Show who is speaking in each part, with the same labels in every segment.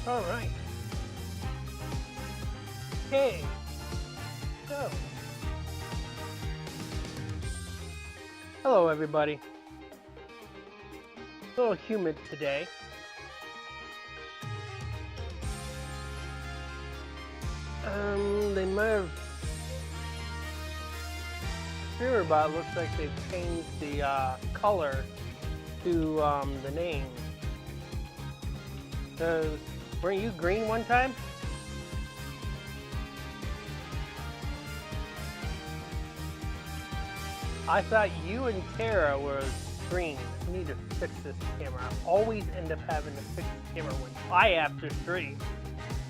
Speaker 1: All right. Hey. So. Hello, everybody. A little humid today. They might have. Streamerbot looks like they've changed the color to the name. Weren't you green one time? I thought you and Tara was green. I need to fix this camera. I always end up having to fix the camera when I have to stream,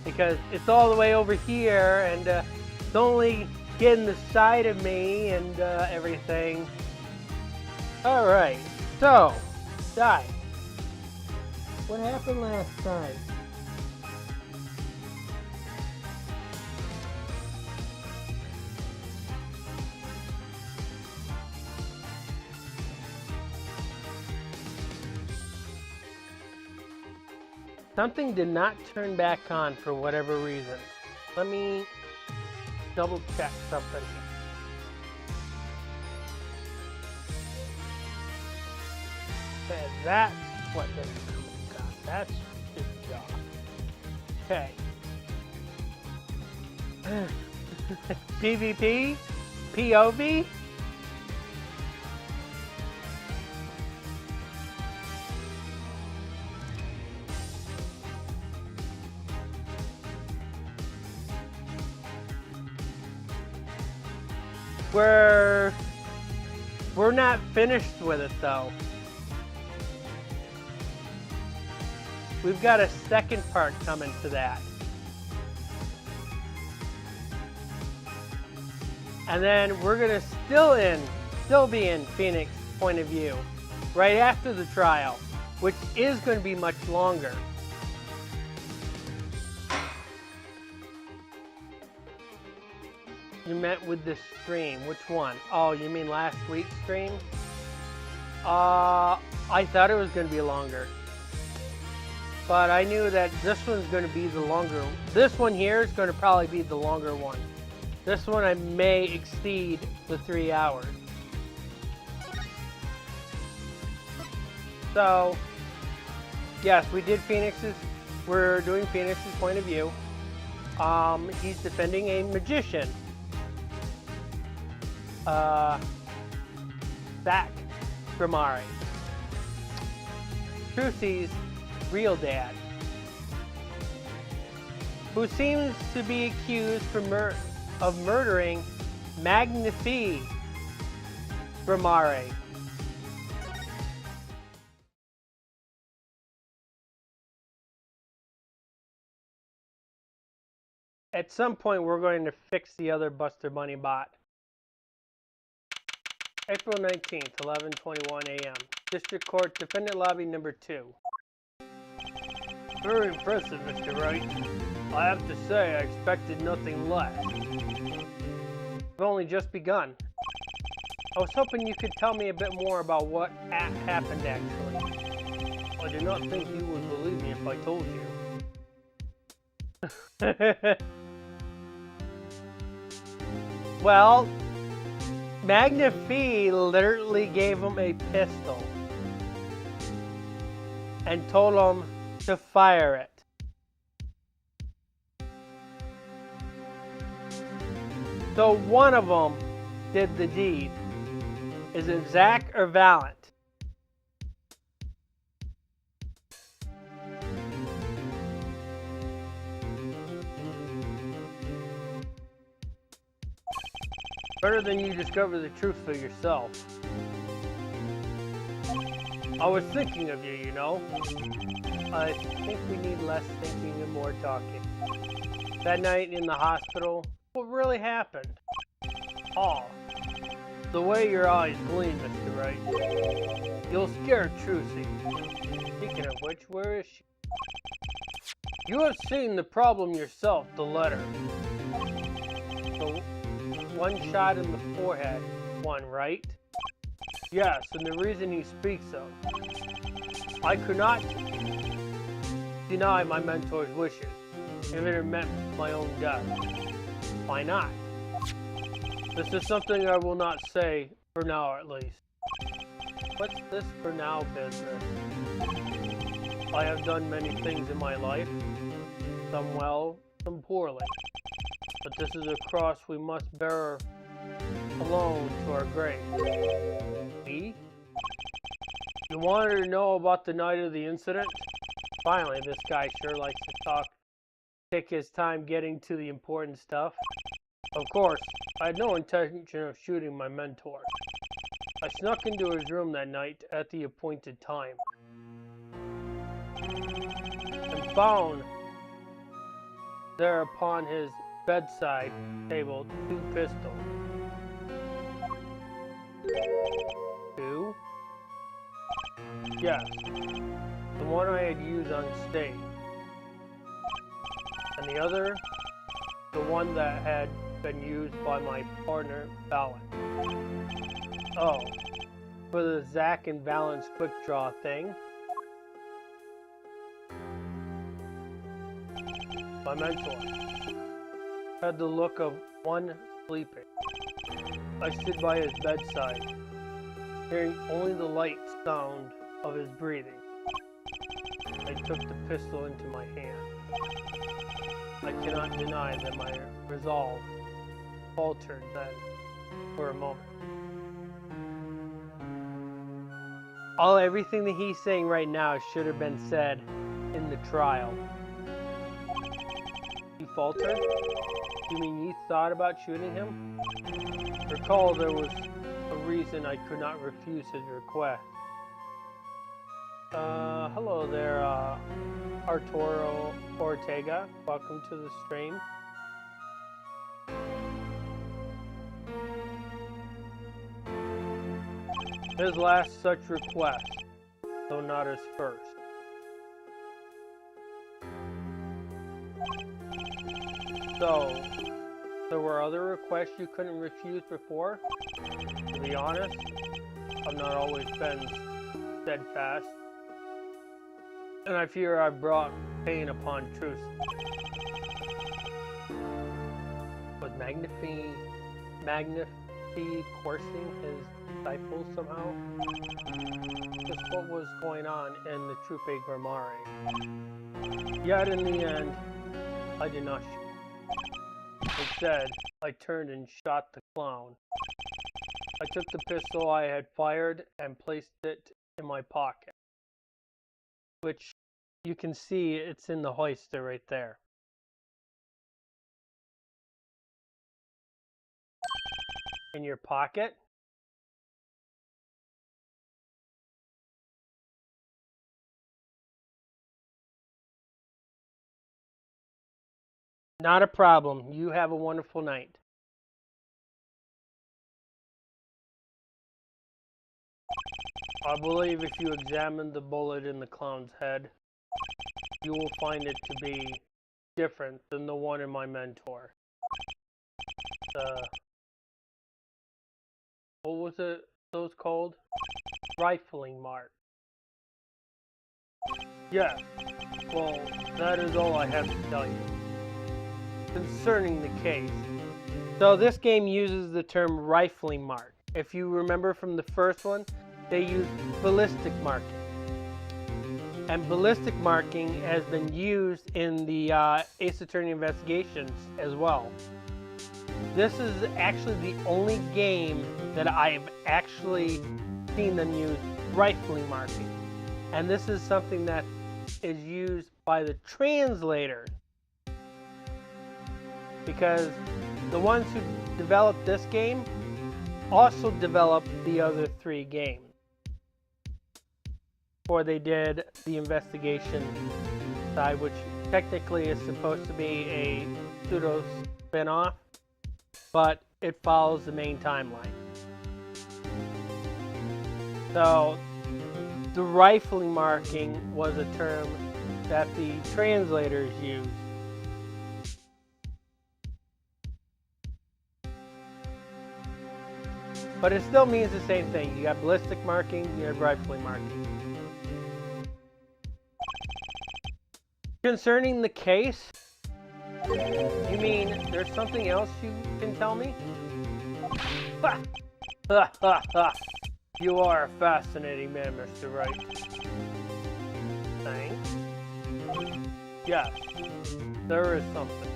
Speaker 1: because it's all the way over here and it's only getting the side of me and everything. Alright, so, Di, what happened last time? Something did not turn back on for whatever reason. Let me double check something. Okay, that's what this got. That's his job. Okay. PvP? POV? We're not finished with it though. We've got a second part coming to that. And then we're gonna still be in Phoenix point of view right after the trial, which is going to be much longer. You meant with this stream. Which one? Oh, you mean last week's stream? I thought it was going to be longer. But I knew that this one's going to be the longer. This one here is going to probably be the longer one. This one I may exceed the 3 hours. So, yes, we did Phoenix's. We're doing Phoenix's point of view. He's defending a magician. Zach Grimari, Trucy's real dad, who seems to be accused of murdering Magnifi Grimari. At some point, we're going to fix the other Buster Bunny bot. April 19th, 11:21 a.m. District Court, Defendant Lobby number 2. Very impressive, Mr. Wright. I have to say, I expected nothing less. I've only just begun. I was hoping you could tell me a bit more about what happened, actually. I do not think you would believe me if I told you. Well, Magnifi literally gave him a pistol and told him to fire it. So one of them did the deed. Is it Zach or Valent? Better than you discover the truth for yourself. I was thinking of you, you know. I think we need less thinking and more talking. That night in the hospital, what really happened? Oh, the way your eyes gleam, Mr. Wright. You'll scare Trucy. Speaking of which, where is she? You have seen the problem yourself, the letter. The one shot in the forehead, one, right? Yes, and the reason he speaks of. I could not deny my mentor's wishes, even if it meant my own death. Why not? This is something I will not say, for now at least. What's this for now business? I have done many things in my life, some well, some poorly. But this is a cross we must bear alone to our grave. Me? You wanted to know about the night of the incident? Finally, this guy sure likes to talk, take his time getting to the important stuff. Of course, I had no intention of shooting my mentor. I snuck into his room that night at the appointed time and found there upon his bedside table 2 pistols. 2? Yes, the one I had used on stage, and the other, the one that had been used by my partner, Valen. Oh, for the Zack and Valen's quick draw thing? My mentor had the look of one sleeping. I stood by his bedside, hearing only the light sound of his breathing. I took the pistol into my hand. I cannot deny that my resolve faltered then for a moment. Everything that he's saying right now should have been said in the trial. You faltered? You mean you thought about shooting him? Recall there was a reason I could not refuse his request. Hello there, Arturo Ortega. Welcome to the stream. His last such request, though not his first. So, there were other requests you couldn't refuse before? To be honest, I've not always been steadfast, and I fear I've brought pain upon truth. Was Magnifi coursing his disciples somehow? Just what was going on in the Trupe Grammare. Yet in the end, I did not shoot. Instead, I turned and shot the clown. I took the pistol I had fired and placed it in my pocket, which you can see it's in the holster right there. In your pocket? Not a problem. You have a wonderful night. I believe if you examine the bullet in the clown's head, you will find it to be different than the one in my mentor. What was it those called? Rifling mark. Yes. Well, that is all I have to tell you concerning the case. So this game uses the term rifling mark. If you remember from the first one, they used ballistic marking. And ballistic marking has been used in the Ace Attorney investigations as well. This is actually the only game that I've actually seen them use rifling marking. And this is something that is used by the translators. Because the ones who developed this game also developed the other 3 games. Before they did the investigation side, which technically is supposed to be a pseudo spin-off, but it follows the main timeline. So the rifling marking was a term that the translators used. But it still means the same thing. You got ballistic marking, you have rifling marking. Concerning the case? You mean there's something else you can tell me? Ha! Ha ha ha! You are a fascinating man, Mr. Wright. Thanks. Yes, there is something.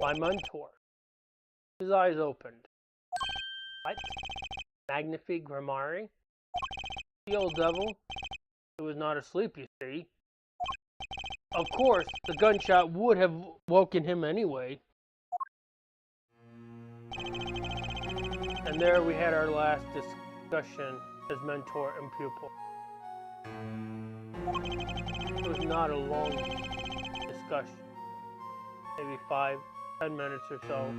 Speaker 1: My mentor. His eyes opened. What? Magnifique Grammari? The old devil? He was not asleep, you see. Of course, the gunshot would have woken him anyway. And there we had our last discussion as mentor and pupil. It was not a long discussion. Maybe 5-10 minutes or so.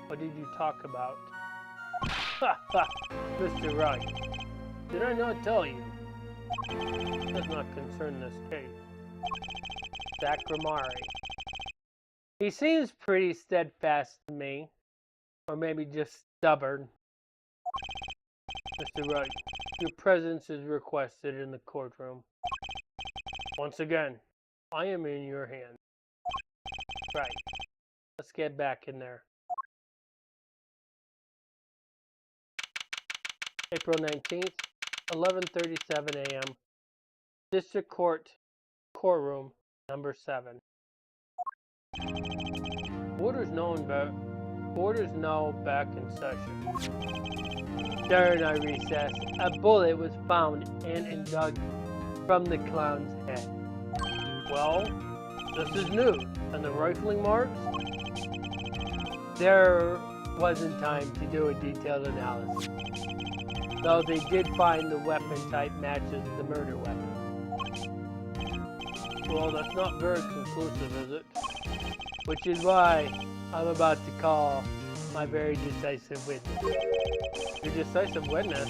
Speaker 1: What did you talk about? Ha ha! Mr. Wright, did I not tell you? It does not concern this case. Zach Grammari. He seems pretty steadfast to me. Or maybe just stubborn. Mr. Wright, your presence is requested in the courtroom. Once again, I am in your hands. Right. Let's get back in there. April 19th, 11:37 a.m. District Court, courtroom number 7. Orders now back in session. During our recess, a bullet was found and dug from the clown's head. Well, this is new. And the rifling marks? There wasn't time to do a detailed analysis. Though they did find the weapon type matches the murder weapon. Well, that's not very conclusive, is it? Which is why I'm about to call my very decisive witness. Your decisive witness?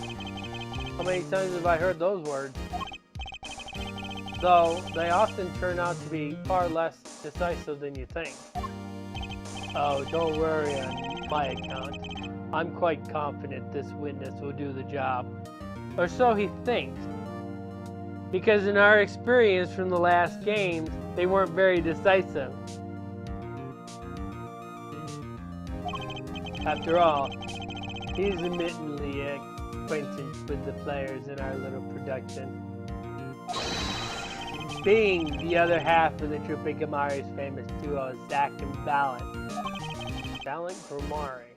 Speaker 1: How many times have I heard those words? Though they often turn out to be far less decisive than you think. Oh, don't worry on my account. I'm quite confident this witness will do the job. Or so he thinks. Because in our experience from the last games, they weren't very decisive. After all, he's admittedly acquainted with the players in our little production. Being the other half of the Trooper Grammari's famous duo, Zach and Valiant. Valiant Grammari.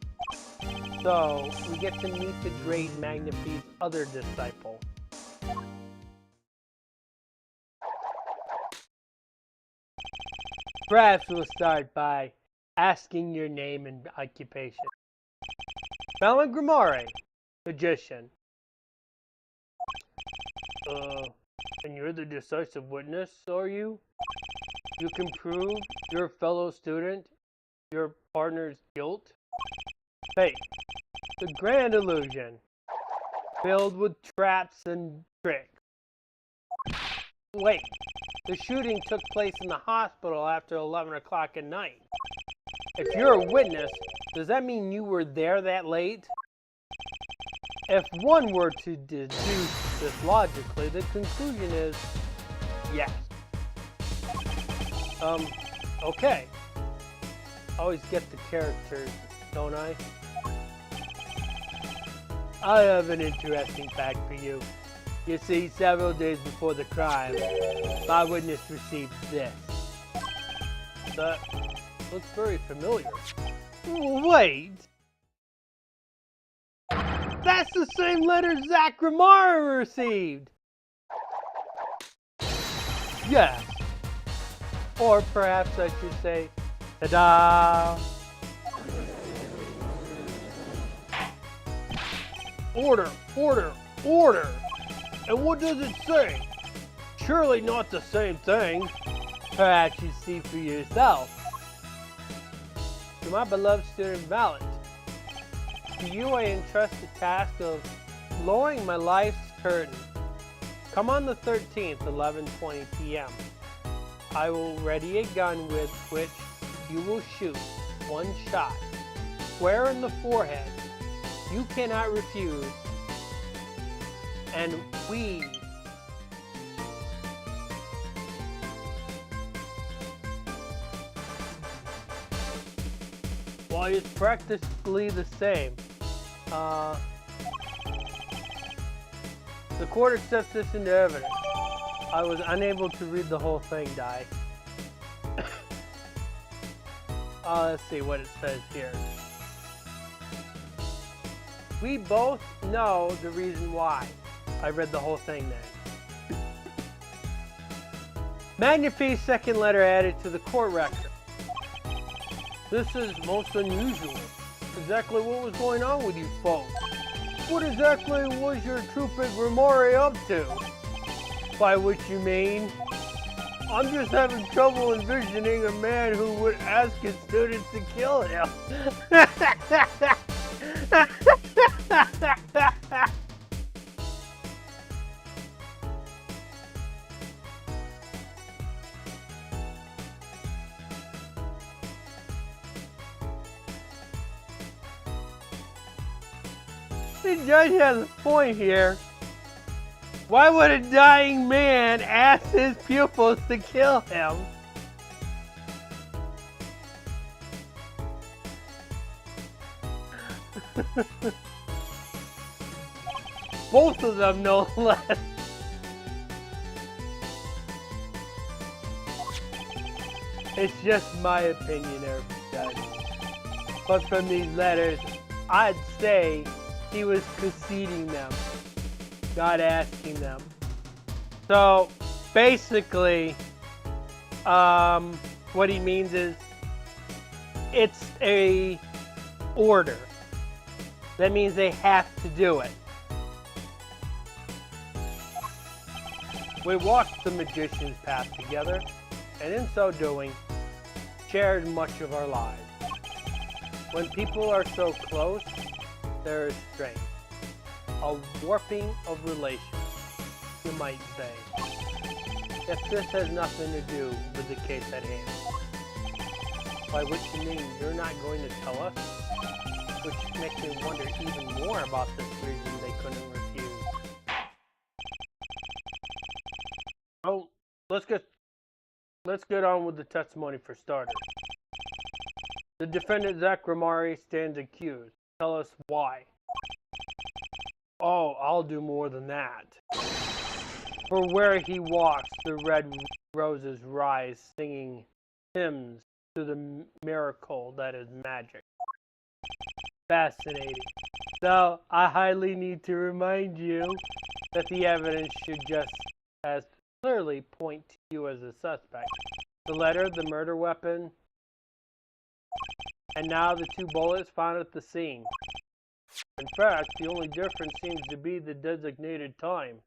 Speaker 1: So, we get to meet the great Magnifique's other disciple. Perhaps we'll start by asking your name and occupation. Valiant Grammari, magician. And you're the decisive witness, are you? You can prove your fellow student, your partner's guilt? Fate, the grand illusion, filled with traps and tricks. Wait, the shooting took place in the hospital after 11 o'clock at night. If you're a witness, does that mean you were there that late? If one were to deduce this logically, the conclusion is yes. Okay. Always get the characters, don't I? I have an interesting fact for you. You see, several days before the crime, my witness received this. That looks very familiar. Wait! That's the same letter Zach Grammari received! Yes. Or perhaps I should say, ta-da! Order, order, order! And what does it say? Surely not the same thing. Perhaps you see for yourself. To my beloved student Valiant, to you I entrust the task of lowering my life's curtain. Come on the 13th, 11:20 p.m. I will ready a gun with which you will shoot one shot, square in the forehead. You cannot refuse, and we Well, it's practically the same. The court accepts this into evidence. I was unable to read the whole thing, Dai. Let's see what it says here. We both know the reason why. I read the whole thing then. Magnify's second letter added to the court record. This is most unusual. Exactly what was going on with you folks? What exactly was your trooping Grimori up to? By which you mean, I'm just having trouble envisioning a man who would ask his students to kill him. The judge has a point here. Why would a dying man ask his pupils to kill him? Both of them, no less. It's just my opinion, everybody. But from these letters, I'd say he was conceding them, not asking them. So basically, what he means is it's a order. That means they have to do it. We walked the magician's path together, and in so doing, shared much of our lives. When people are so close, there is strain, a warping of relations, you might say. If this has nothing to do with the case at hand. By which you mean you're not going to tell us? Which makes me wonder even more about this reason they couldn't refuse. Oh, let's get on with the testimony for starters. The defendant Zach Ramari stands accused. Tell us why. Oh, I'll do more than that. For where he walks, the red roses rise, singing hymns to the miracle that is magic. Fascinating. So, I highly need to remind you that the evidence should just as clearly point to you as a suspect. The letter, the murder weapon, and now the 2 bullets found at the scene. In fact, the only difference seems to be the designated time.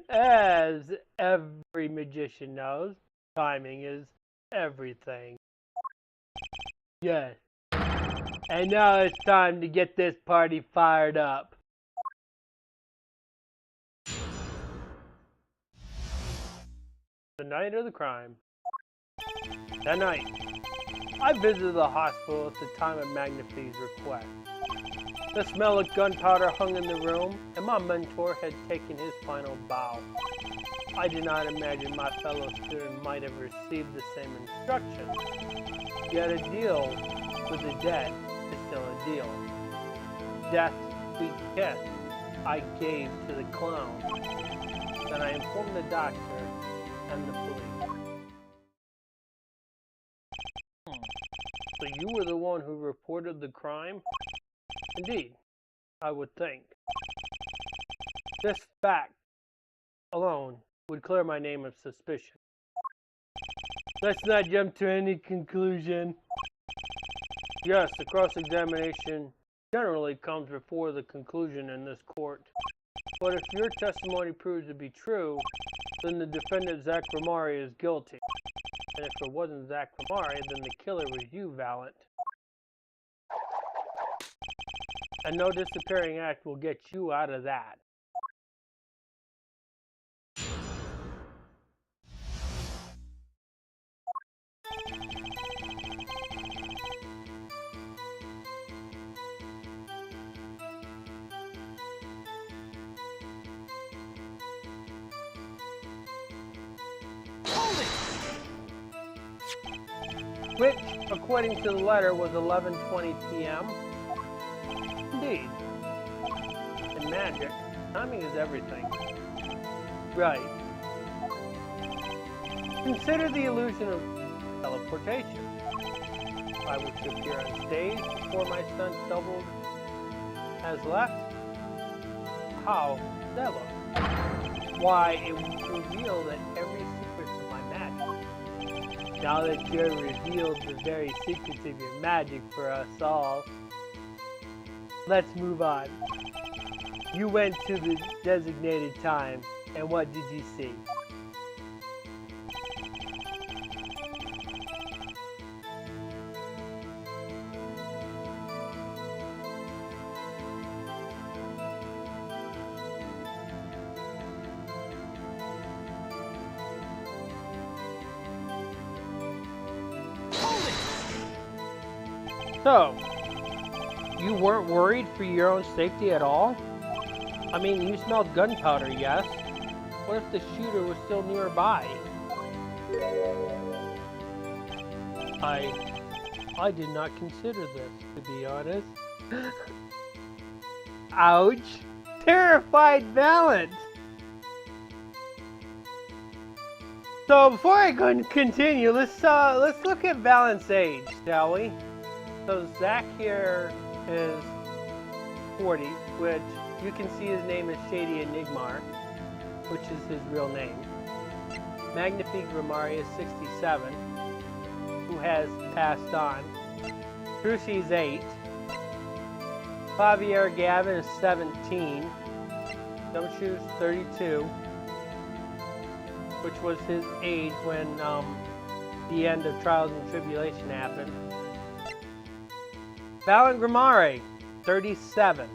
Speaker 1: As every magician knows, timing is everything. Yes. And now it's time to get this party fired up. The night of the crime. That night, I visited the hospital at the time of Magnify's request. The smell of gunpowder hung in the room, and my mentor had taken his final bow. I did not imagine my fellow student might have received the same instructions. Yet a deal with the dead is still a deal. Death's sweet kiss I gave to the clown. Then I informed the doctor and the police. So you were the one who reported the crime? Indeed, I would think. This fact alone would clear my name of suspicion. Let's not jump to any conclusion. Yes, the cross-examination generally comes before the conclusion in this court. But if your testimony proves to be true, then the defendant Zach Ramari is guilty. And if it wasn't Zach Ramari, then the killer was you, Valent. And no disappearing act will get you out of that. which, according to the letter, was 11:20 p.m. Indeed. In magic, timing is everything. Right. Consider the illusion of teleportation. I would appear on stage before my stunt doubled has left. How does that look? Why, it would reveal that every secret of my magic. Now that you have revealed the very secrets of your magic for us all, let's move on. You went to the designated time, and what did you see? So, you weren't worried for your own safety at all? I mean, you smelled gunpowder, yes? What if the shooter was still nearby? I did not consider this, to be honest. Ouch! Terrified Valent! So before I continue, let's look at Valent's age, shall we? So Zach here is 40, which you can see his name is Shady Enigmar, which is his real name. Magnifique Grimari is 67, who has passed on. Brucey is 8. Javier Gavin is 17. Gumshoe's 32, which was his age when the end of Trials and Tribulation happened. Valent Grimari, 37.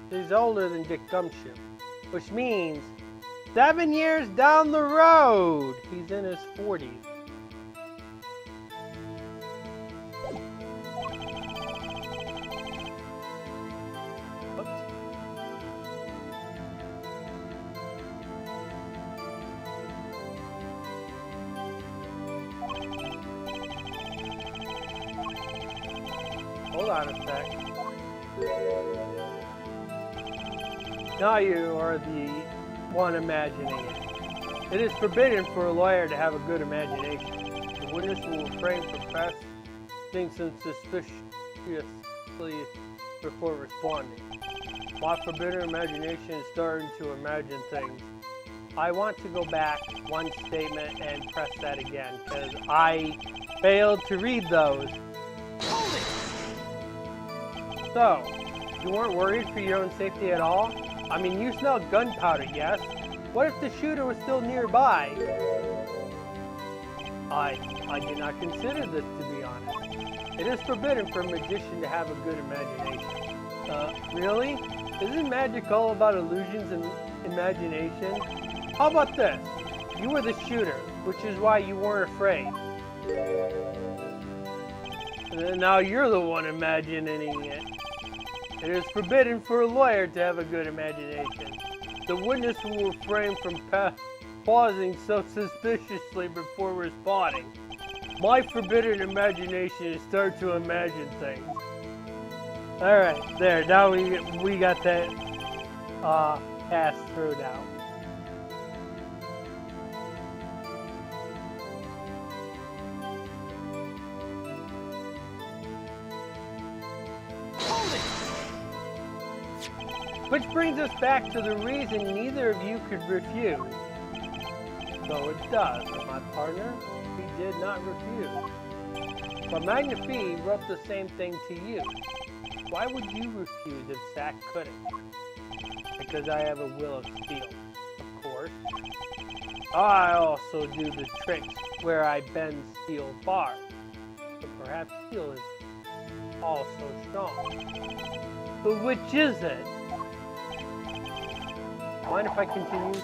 Speaker 1: He's older than Dick Gumshoe, which means 7 years down the road, he's in his 40s. Hold on a sec. Now you are the one imagining it. It is forbidden for a lawyer to have a good imagination. The witness will refrain from pressing suspiciously before responding. My forbidden imagination is starting to imagine things. I want to go back one statement and press that again, because I failed to read those. So, you weren't worried for your own safety at all? I mean, you smelled gunpowder, yes? What if the shooter was still nearby? I did not consider this, to be honest. It is forbidden for a magician to have a good imagination. Really? Isn't magic all about illusions and imagination? How about this? You were the shooter, which is why you weren't afraid. And now you're the one imagining it. It is forbidden for a lawyer to have a good imagination. The witness will refrain from pausing so suspiciously before responding. My forbidden imagination is start to imagine things. Alright, there, now we got that passed through now. Which brings us back to the reason neither of you could refuse. So it does, and my partner, he did not refuse. But Magnifique wrote the same thing to you. Why would you refuse if Zach couldn't? Because I have a will of steel, of course. I also do the tricks where I bend steel bars. But perhaps steel is also strong. But which is it? Mind if I continue?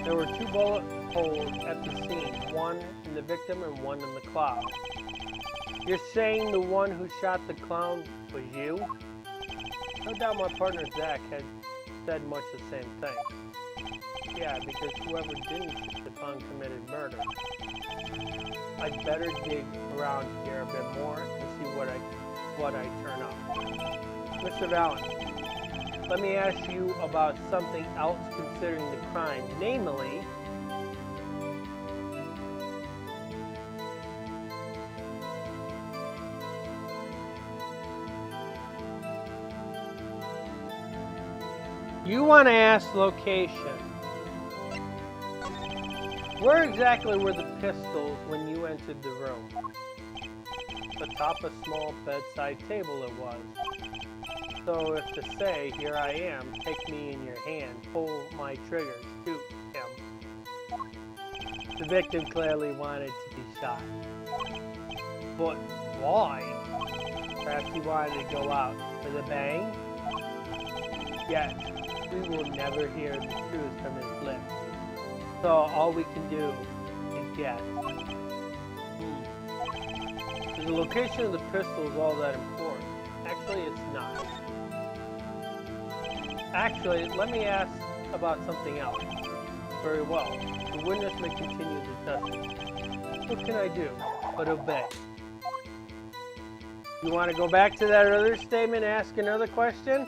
Speaker 1: There were 2 bullet holes at the scene, one in the victim and one in the clown. You're saying the one who shot the clown was you? No doubt my partner Zach had said much the same thing. Yeah, because whoever didn't shoot the clown committed murder. I'd better dig around here a bit more and see what I turn up. Mr. Valen, let me ask you about something else considering the crime, namely, you want to ask location. Where exactly were the pistols when you entered the room? Atop a small bedside table it was. So if to say, here I am, take me in your hand, pull my triggers, shoot him. The victim clearly wanted to be shot. But why? Perhaps he wanted to go out with a bang? Yet, we will never hear the truth from his lips. So all we can do is guess. Is the location of the pistol is all that important? Actually, it's not. Actually, let me ask about something else. Very well. The witness may continue the testimony. What can I do but obey? You want to go back to that other statement and ask another question?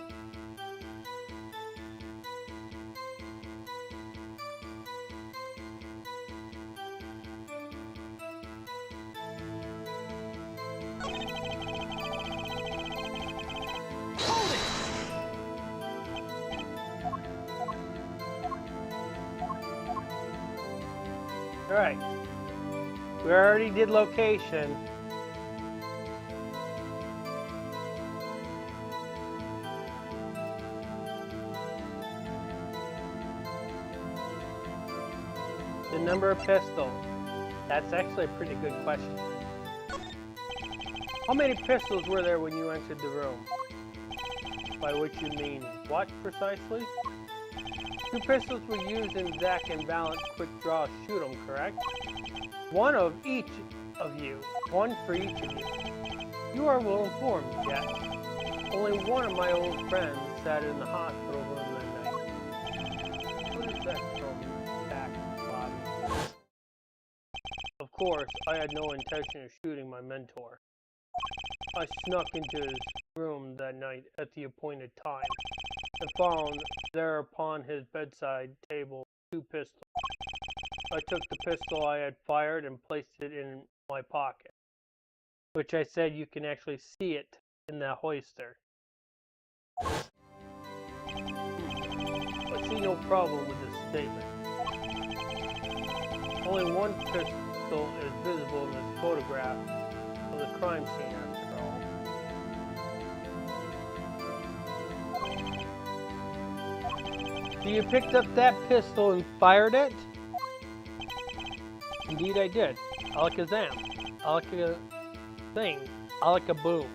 Speaker 1: Alright, we already did location. The number of pistols. That's actually a pretty good question. How many pistols were there when you entered the room? By which you mean what precisely? 2 pistols were used in Zach and Valent's quick draw shoot 'em, correct? One of each of you. One for each of you. You are well informed, Jack. Only one of my old friends sat in the hospital room that night. What is that from back, Bob? Of course, I had no intention of shooting my mentor. I snuck into his room that night at the appointed time and found there upon his bedside table 2 pistols. I took the pistol I had fired and placed it in my pocket, which I said you can actually see it in the holster. I see no problem with this statement. Only one pistol is visible in this photograph of the crime scene after all. So you picked up that pistol and fired it? Indeed I did. Alakazam. Alaka-thing. Alaka-boom.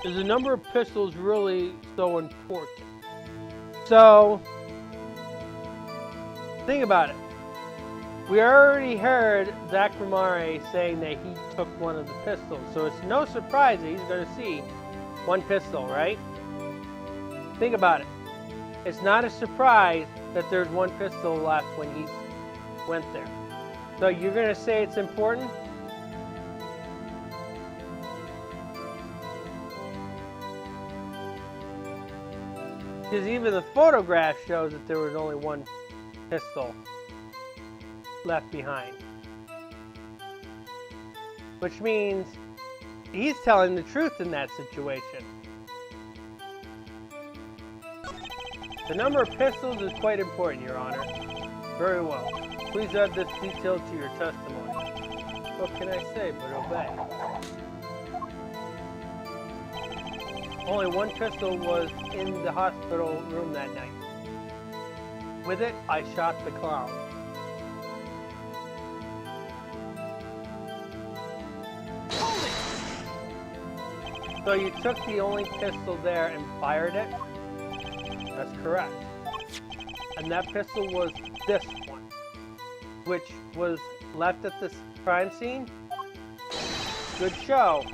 Speaker 1: Is the number of pistols really so important? So, think about it. We already heard Zach Ramare saying that he took one of the pistols, so it's no surprise that he's going to see one pistol, right? Think about it. It's not a surprise that there's one pistol left when he went there. So you're going to say it's important? Because even the photograph shows that there was only one pistol left behind. Which means he's telling the truth in that situation. The number of pistols is quite important, Your Honor. Very well. Please add this detail to your testimony. What can I say but obey? Only one pistol was in the hospital room that night. With it, I shot the clown. So you took the only pistol there and fired it? That's correct. And that pistol was this one, which was left at the crime scene. Good show.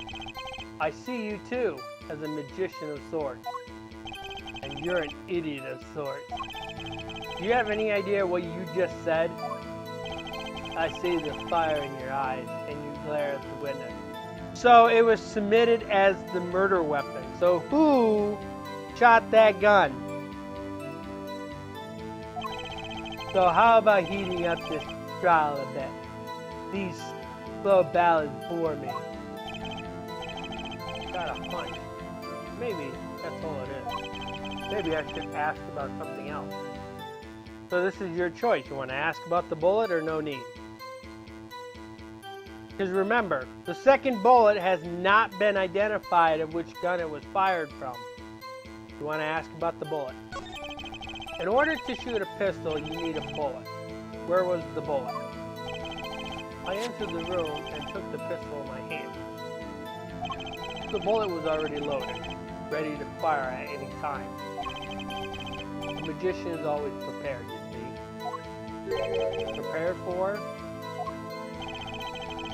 Speaker 1: I see you too, as a magician of sorts. And you're an idiot of sorts. Do you have any idea what you just said? I see the fire in your eyes, and you glare at the witness. So it was submitted as the murder weapon. So who shot that gun? So how about heating up this trial a bit? These slow ballads bore me. Got a hunch. Maybe that's all it is. Maybe I should ask about something else. So this is your choice. You want to ask about the bullet or no need? Because remember, the second bullet has not been identified of which gun it was fired from. You want to ask about the bullet. In order to shoot a pistol, you need a bullet. Where was the bullet? I entered the room and took the pistol in my hand. The bullet was already loaded, ready to fire at any time. A magician is always prepared, you see. Prepared for?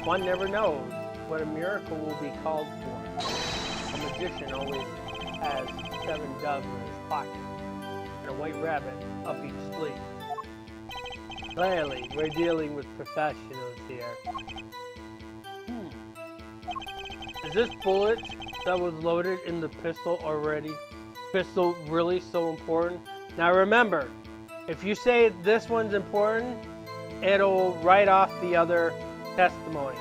Speaker 1: One never knows what a miracle will be called for. A magician always has 7 doves in his pocket and a white rabbit up each sleeve. Clearly, we're dealing with professionals here. Is this bullet that was loaded in the pistol really so important? Now remember, if you say this one's important, it'll write off the other testimony.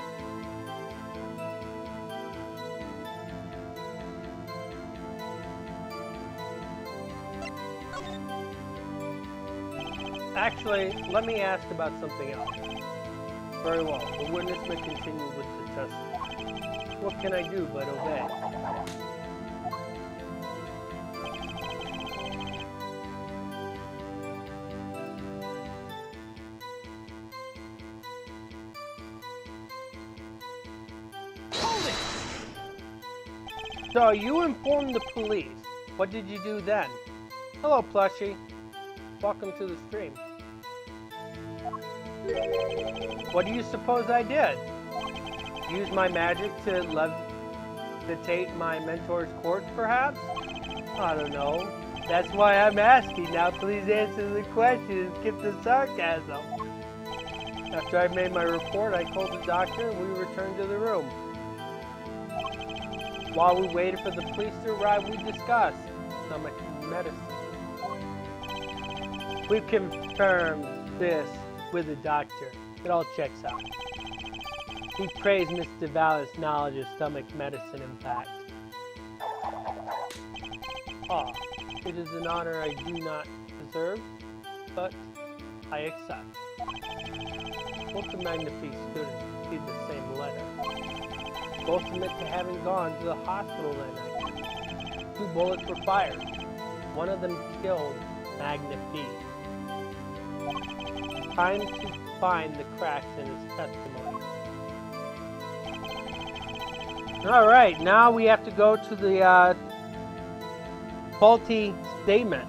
Speaker 1: Actually, let me ask about something else. Very well. The witness may continue with the testimony. What can I do but obey? So you informed the police. What did you do then? Hello, Plushie. Welcome to the stream. What do you suppose I did? Use my magic to levitate my mentor's corpse, perhaps? I don't know. That's why I'm asking. Now please answer the question and skip the sarcasm. After I made my report, I called the doctor and we returned to the room. While we waited for the police to arrive, we discussed stomach medicine. We've confirmed this with the doctor. It all checks out. We praise Mr. Vallis' knowledge of stomach medicine, in fact. Ah, it is an honor I do not deserve, but I accept. Both the Magnifique students received the same letter. Both admit to having gone to the hospital that night. 2 bullets were fired. One of them killed Magnifique. Time to find the cracks in his testimony. Alright, now we have to go to the faulty statement.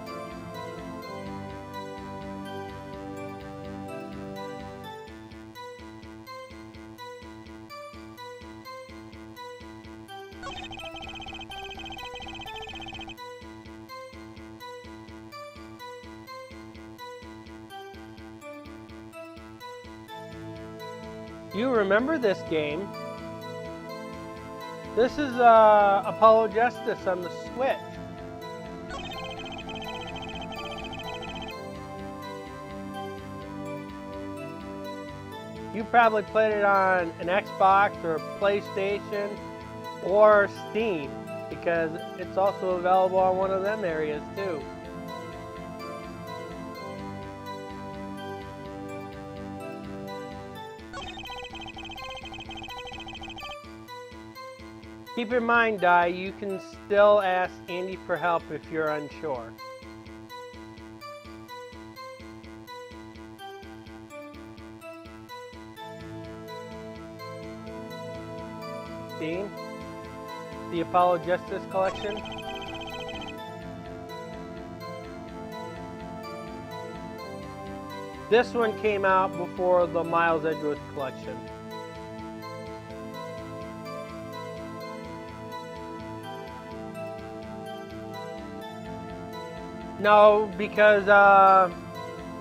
Speaker 1: You remember this game. This is Apollo Justice on the Switch. You probably played it on an Xbox or a PlayStation or Steam, because it's also available on one of them areas too. Keep in mind, Di, you can still ask Andy for help if you're unsure. Steam? The Apollo Justice Collection? This one came out before the Miles Edgeworth collection. No, because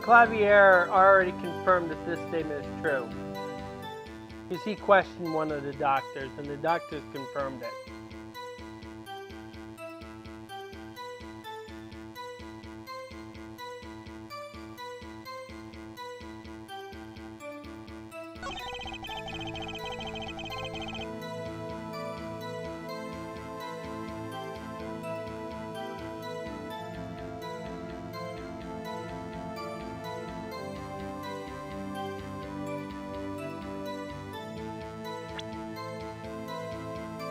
Speaker 1: Clavier already confirmed that this statement is true. Because he questioned one of the doctors, and the doctors confirmed it.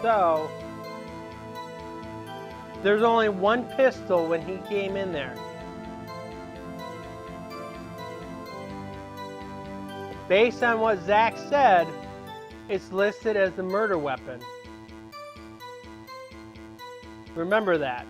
Speaker 1: So, there's only one pistol when he came in there. Based on what Zach said, it's listed as the murder weapon. Remember that.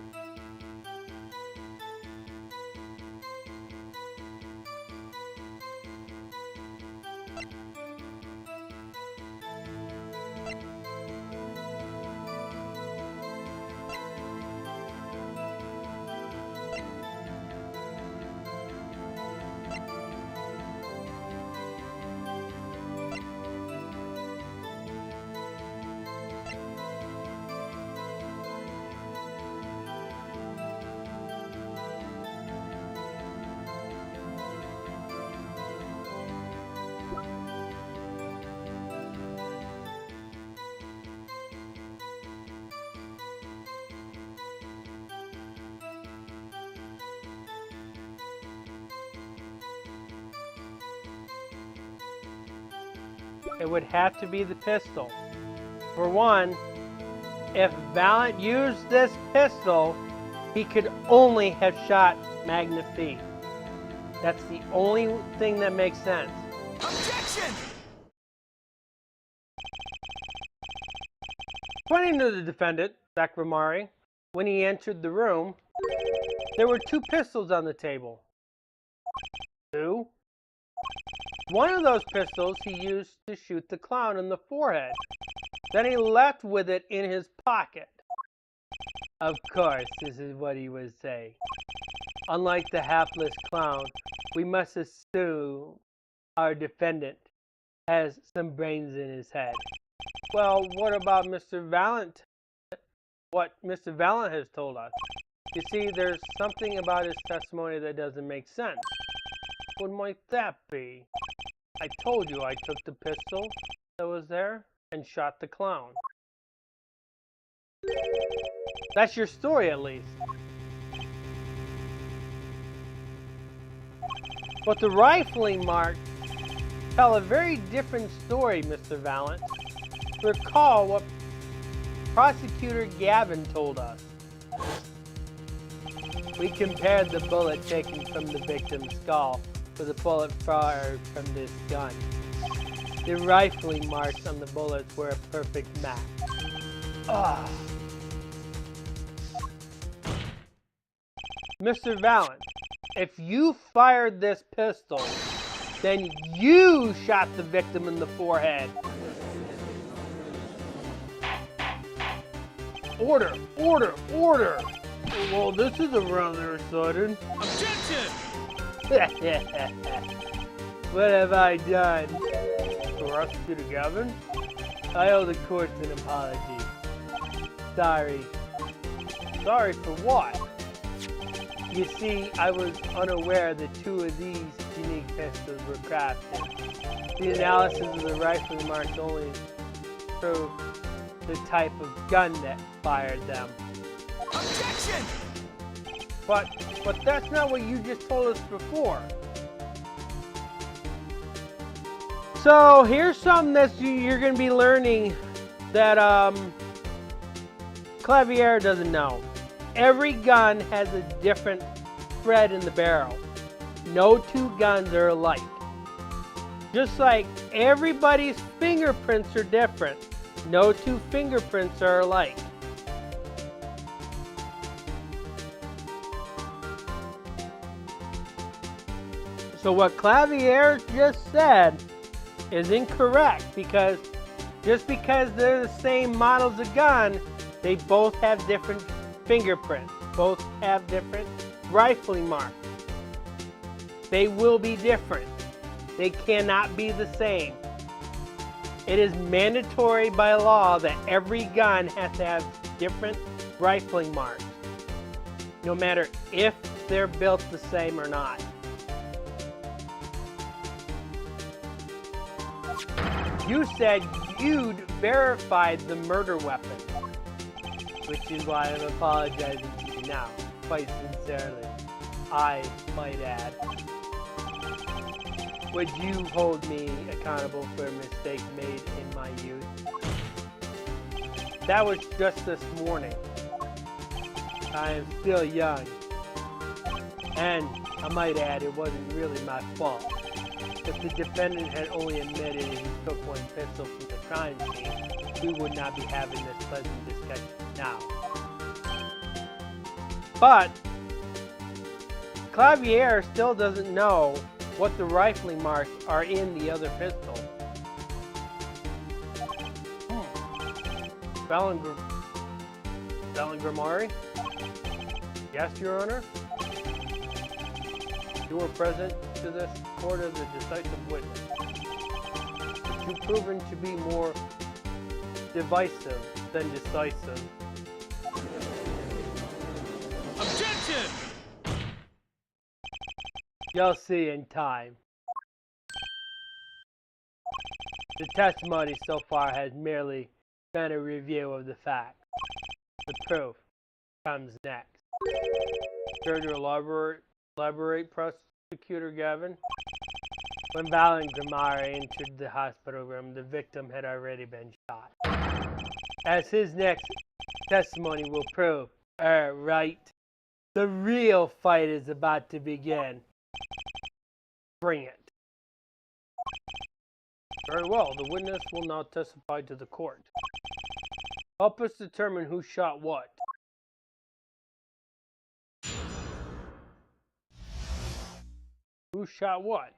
Speaker 1: It would have to be the pistol. For one, if Valiant used this pistol, he could only have shot Magnifique. That's the only thing that makes sense.
Speaker 2: Objection!
Speaker 1: According to the defendant, Zach Romari, when he entered the room, there were 2 pistols on the table. 2? One of those pistols he used to shoot the clown in the forehead. Then he left with it in his pocket. Of course, this is what he would say. Unlike the hapless clown, we must assume our defendant has some brains in his head. Well, what about Mr. Valiant? What Mr. Valiant has told us? You see, there's something about his testimony that doesn't make sense. What might that be? I told you I took the pistol that was there and shot the clown. That's your story, at least. But the rifling marks tell a very different story, Mr. Valiant. Recall what Prosecutor Gavin told us. We compared the bullet taken from the victim's skull with a bullet fired from this gun. The rifling marks on the bullets were a perfect match. Ugh. Mr. Valiant, if you fired this pistol, then you shot the victim in the forehead. Order! Order! Order! Well, this is a rather sudden.
Speaker 2: Objection!
Speaker 1: What have I done? Prosecutor Gavin? I owe the court an apology. Sorry. Sorry for what? You see, I was unaware that 2 of these unique pistols were crafted. The analysis of the rifling marks only proved the type of gun that fired them.
Speaker 2: Objection!
Speaker 1: But that's not what you just told us before. So here's something that you're going to be learning that Clavier doesn't know. Every gun has a different thread in the barrel. No 2 guns are alike. Just like everybody's fingerprints are different. No 2 fingerprints are alike. So what Clavier just said is incorrect, because just because they're the same models of gun, they both have different fingerprints, both have different rifling marks. They will be different. They cannot be the same. It is mandatory by law that every gun has to have different rifling marks, no matter if they're built the same or not. You said you'd verified the murder weapon, which is why I'm apologizing to you now, quite sincerely, I might add. Would you hold me accountable for a mistake made in my youth? That was just this morning. I am still young. And I might add, it wasn't really my fault. If the defendant had only admitted he took one pistol from the crime scene, we would not be having this pleasant discussion now. But Clavier still doesn't know what the rifling marks are in the other pistol. Belengramari? Yes, Your Honor? You were present to this court as a decisive witness, but you've proven to be more divisive than decisive.
Speaker 2: Objection!
Speaker 1: You'll see in time. The testimony so far has merely been a review of the facts. The proof comes next. Care to elaborate, Prosecutor Gavin? When Valengramari entered the hospital room, the victim had already been shot. As his next testimony will prove, Wright, the real fight is about to begin. Bring it. Very well, the witness will now testify to the court. Help us determine who shot what. Who shot what?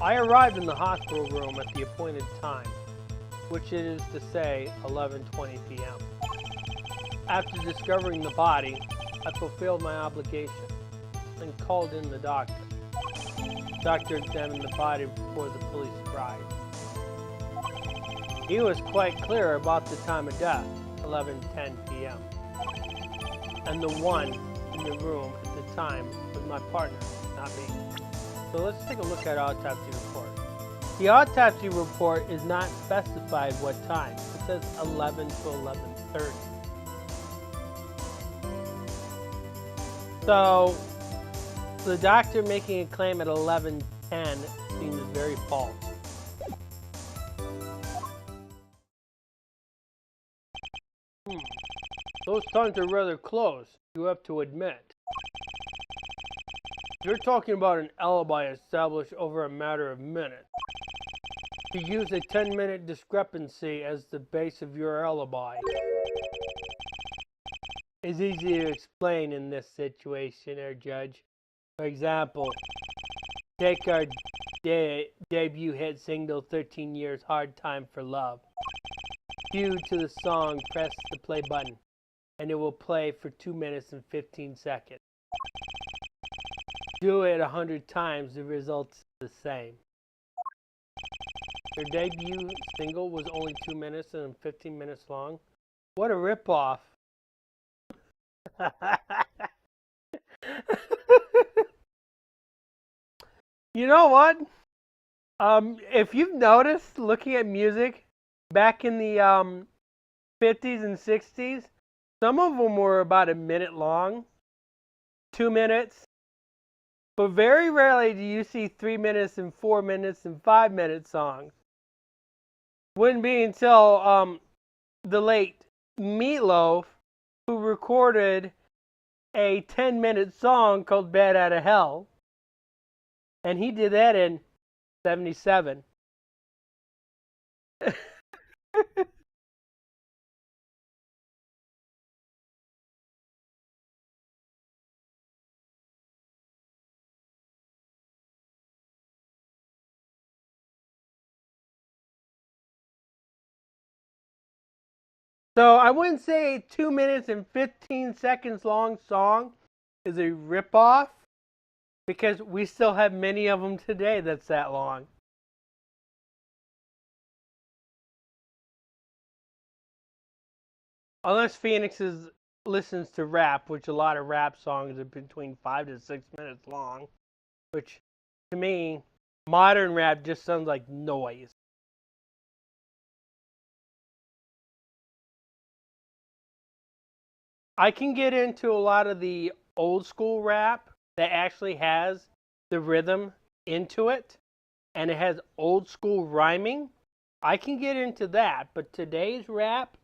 Speaker 1: I arrived in the hospital room at the appointed time, which is to say 11:20 p.m. After discovering the body, I fulfilled my obligation and called in the doctor. The doctor examined the body before the police arrived. He was quite clear about the time of death, 11:10 p.m. And the one in the room at the time was my partner, not me. So let's take a look at autopsy report. The autopsy report is not specified what time. It says 11 to 11:30. So the doctor making a claim at 11:10 seems very false. Those times are rather close, you have to admit. You're talking about an alibi established over a matter of minutes. You use a 10-minute discrepancy as the base of your alibi. It's easy to explain in this situation, Judge. For example, take our debut hit single 13 Years Hard Time for Love. Cue to the song, press the play button, and it will play for 2 minutes and 15 seconds. Do it 100 times, the result's the same. Your debut single was only 2 minutes and 15 minutes long. What a ripoff. You know what? If you've noticed, looking at music back in the 50s and 60s, some of them were about a minute long, 2 minutes, but very rarely do you see 3 minutes and 4 minutes and 5 minute songs. Wouldn't be until the late Meatloaf, who recorded a 10-minute song called Bad Outta Hell. And he did that in 77. So I wouldn't say a 2 minutes and 15 seconds long song is a ripoff, because we still have many of them today that's that long. Unless Phoenix listens to rap, which a lot of rap songs are between 5 to 6 minutes long, which to me, modern rap just sounds like noise. I can get into a lot of the old school rap that actually has the rhythm into it and it has old school rhyming. I can get into that, but today's rap,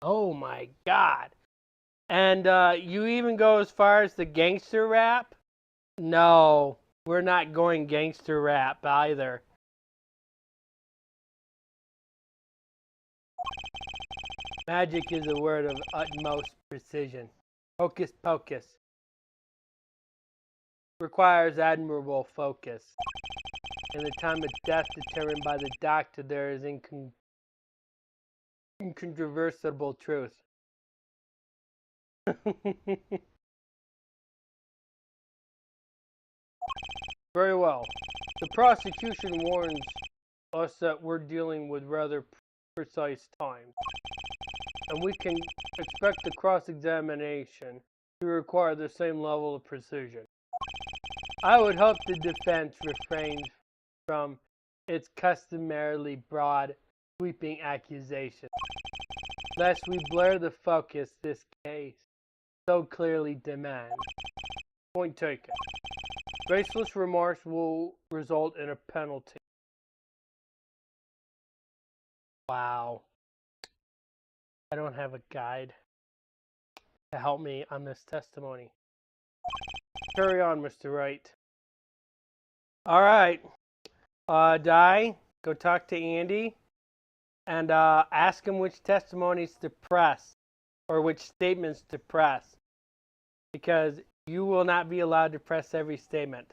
Speaker 1: oh my God. And you even go as far as the gangster rap? No, we're not going gangster rap either. Magic is a word of utmost precision. Hocus pocus. Requires admirable focus. In the time of death determined by the doctor, there is incontrovertible truth. Very well. The prosecution warns us that we're dealing with rather precise times, and we can expect the cross-examination to require the same level of precision. I would hope the defense refrains from its customarily broad, sweeping accusations, lest we blur the focus this case so clearly demands. Point taken. Baseless remorse will result in a penalty. Wow. I don't have a guide to help me on this testimony. Carry on, Mr. Wright. All right. Di, go talk to Andy and ask him which testimonies to press or which statements to press, because you will not be allowed to press every statement.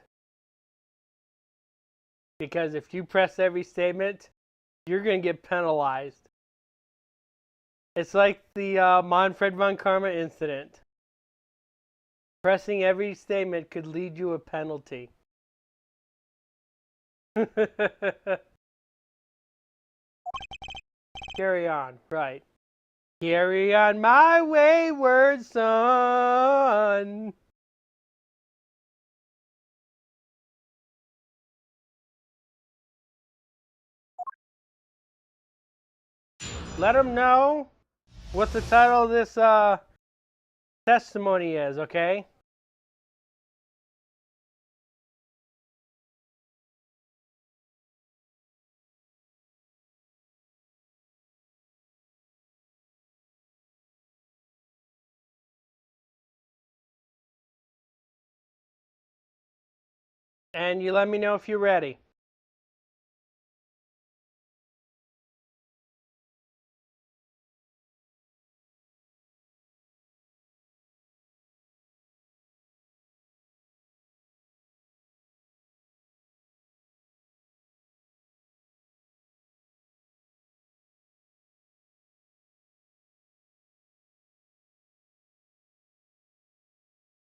Speaker 1: Because if you press every statement, you're going to get penalized. It's like the Manfred von Karma incident. Pressing every statement could lead you a penalty. Carry on, right. Carry on, my wayward son. Let them know what the title of this testimony is, okay? And you let me know if you're ready.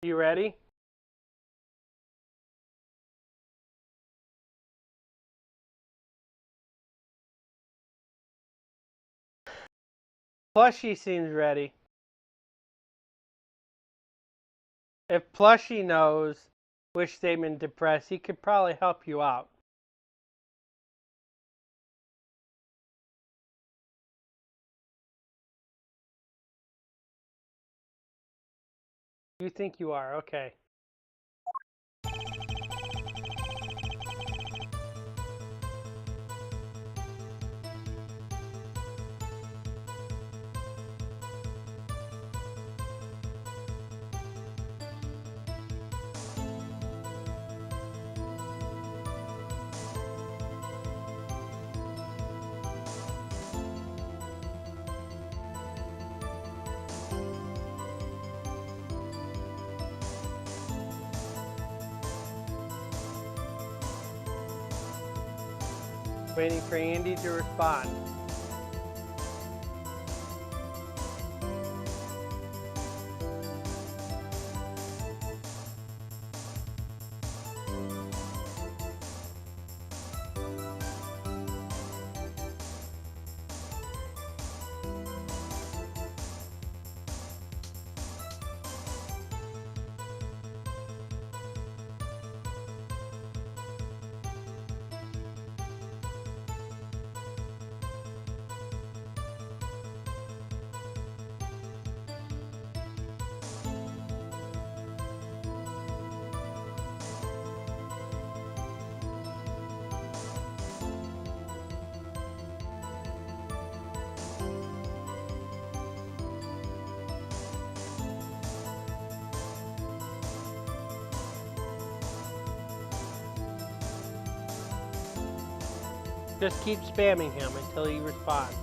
Speaker 1: You ready? Plushie seems ready. If Plushie knows which statement to press, he could probably help you out. You think you are, okay. Waiting for Andy to respond. Just keep spamming him until he responds.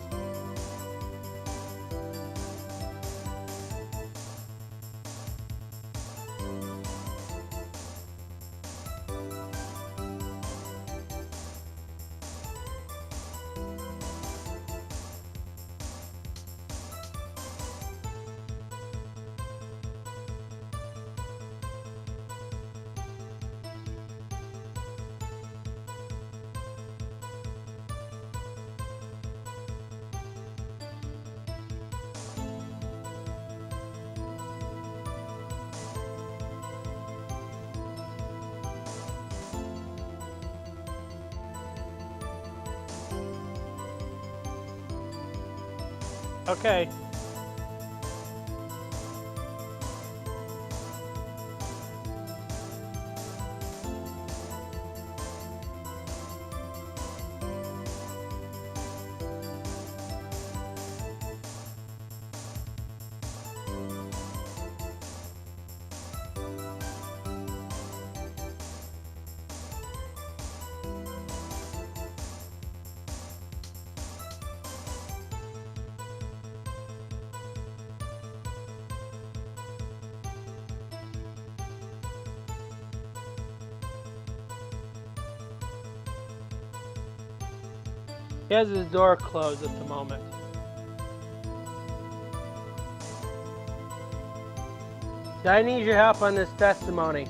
Speaker 1: Okay. He has his door closed at the moment. I need your help on this testimony.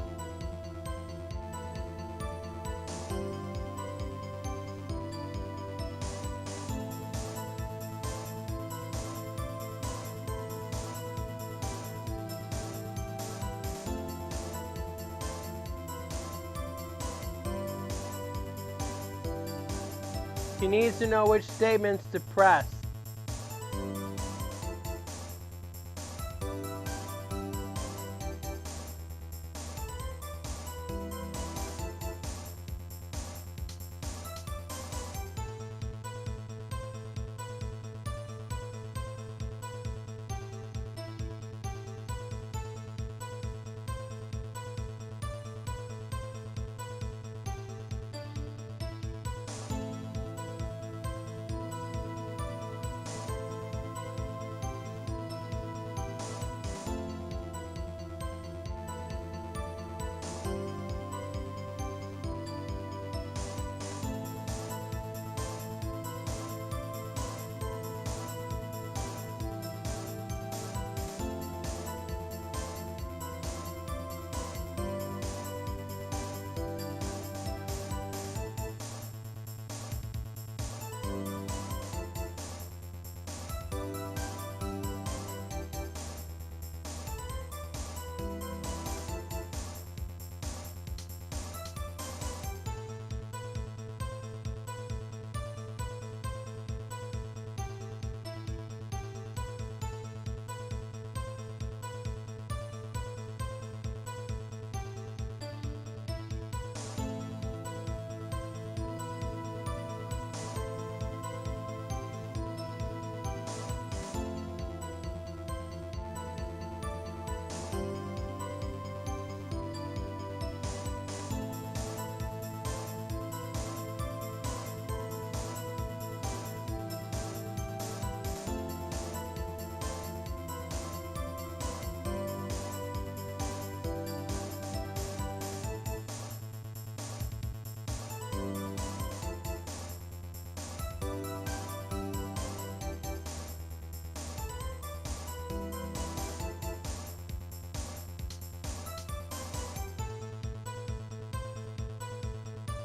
Speaker 1: He needs to know which statements to press.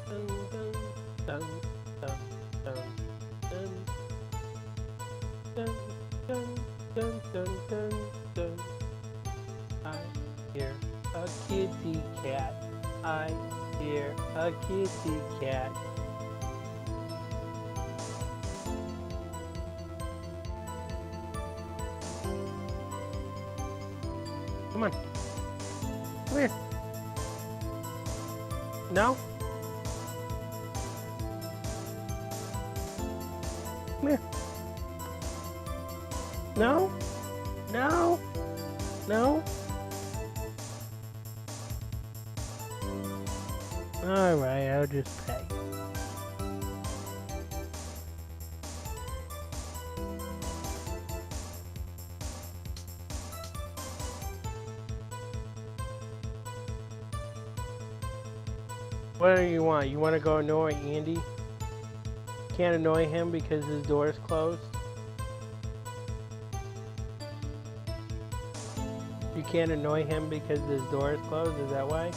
Speaker 1: Dun, dun, dun, dun, dun, dun, dun, dun, dun, dun. I hear a kitty cat. I hear a kitty cat. Come on. Come here. No? Come here. No? No? No? Alright, I'll just pet you. What do you want? You want to go annoy Andy? Can't annoy him because his door is closed? You can't annoy him because his door is closed? Is that why?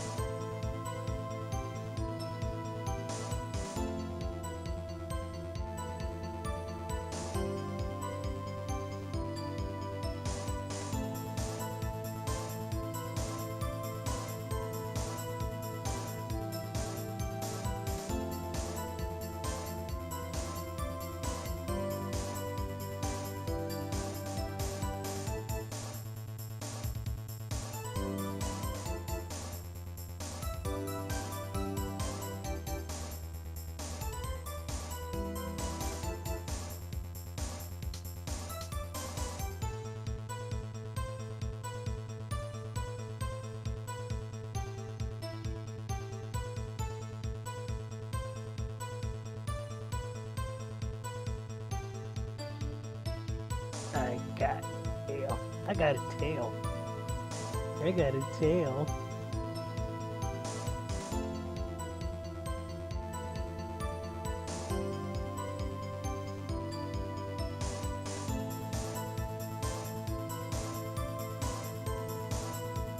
Speaker 1: I got a tail. I got a tail. I got a tail.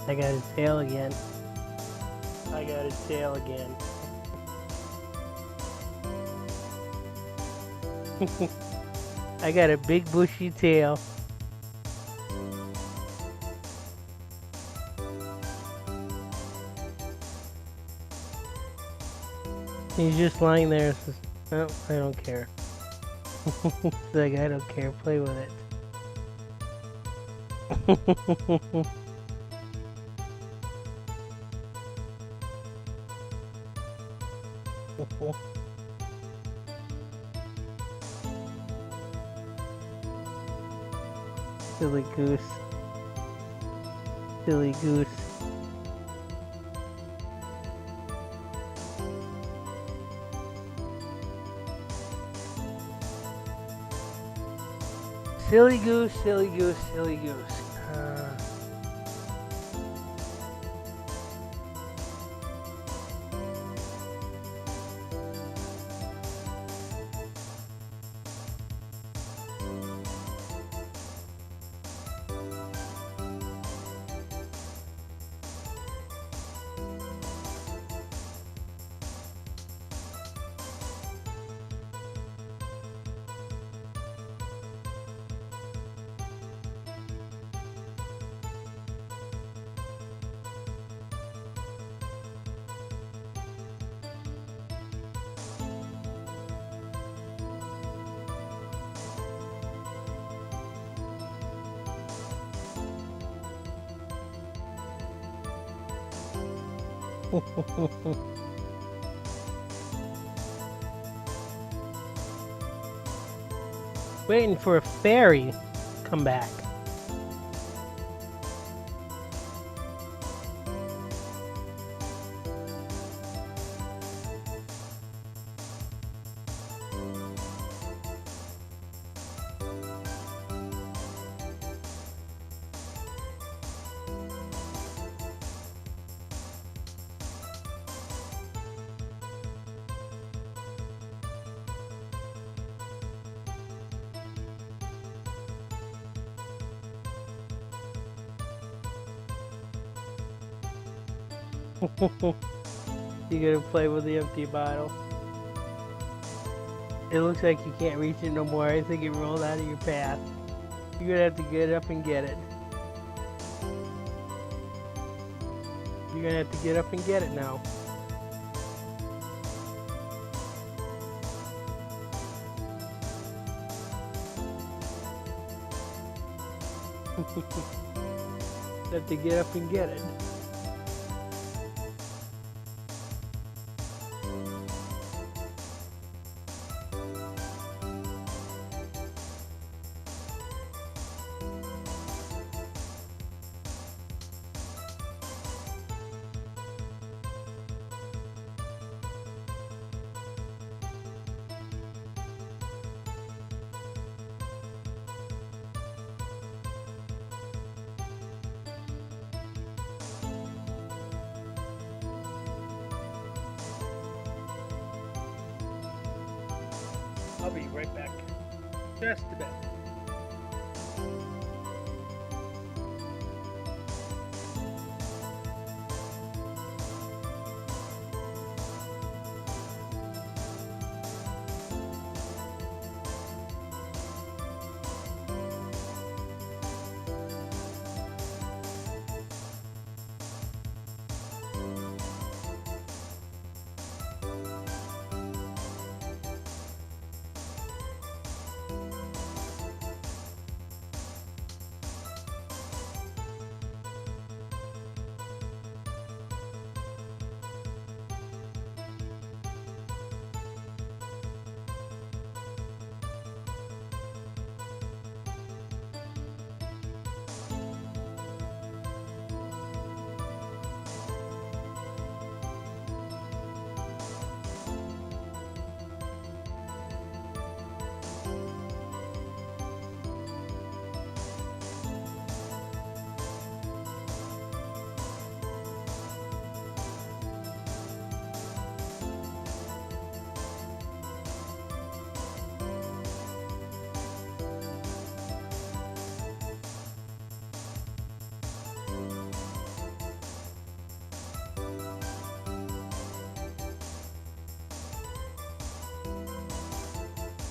Speaker 1: I got a tail again. I got a tail again. I got a big bushy tail. He's just lying there. Oh, I don't care. Like, I don't care. Play with it. Silly goose. Silly goose. Silly goose, silly goose, silly goose. Waiting for a fairy to come back. You gonna play with the empty bottle? It looks like you can't reach it no more. I think it rolled out of your path. You're gonna have to get up and get it. You're gonna have to get up and get it now. You have to get up and get it. I'll be right back. Just a bit.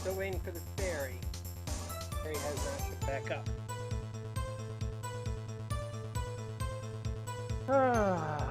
Speaker 1: Still waiting for the ferry. Ferry has not shipped back up. Ah.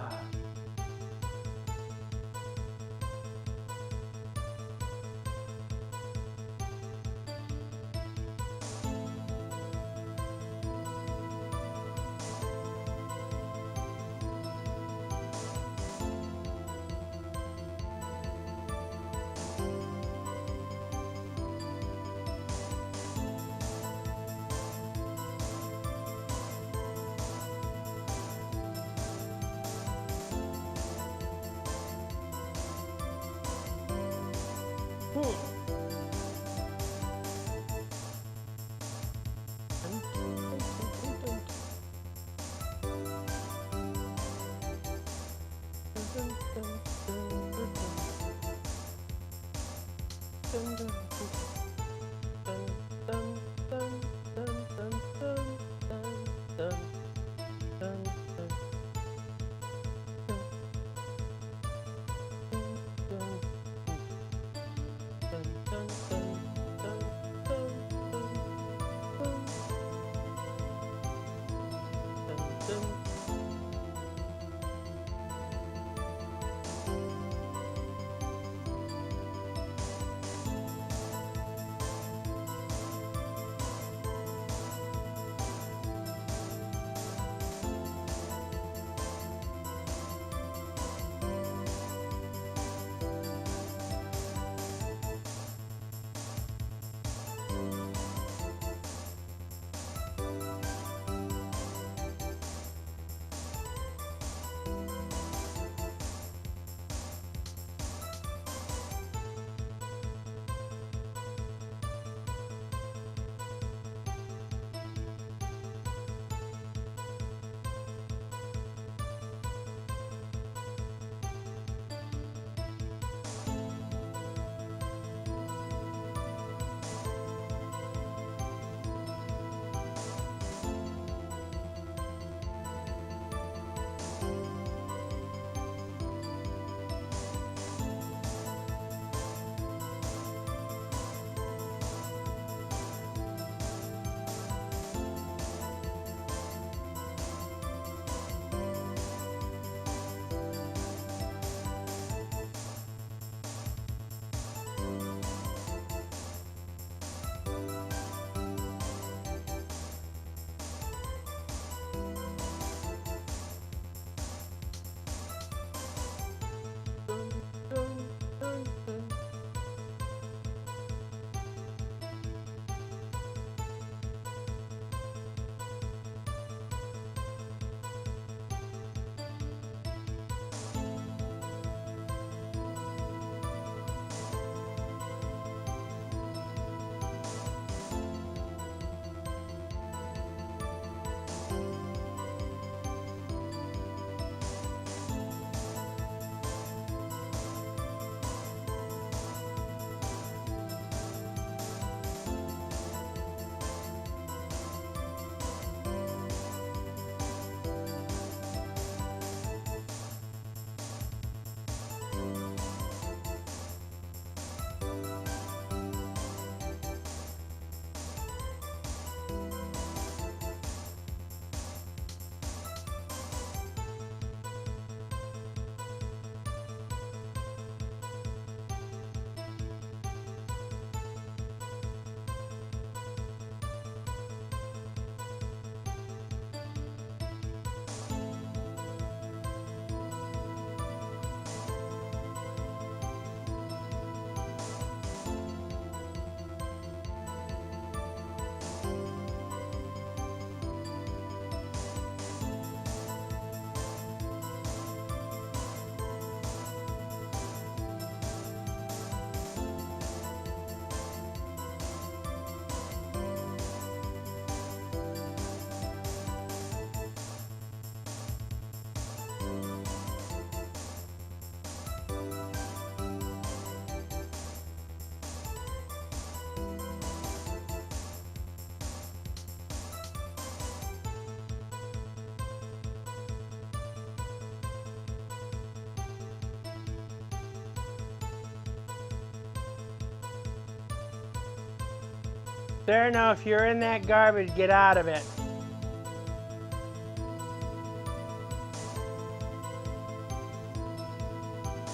Speaker 1: Sir, now if you're in that garbage, get out of it.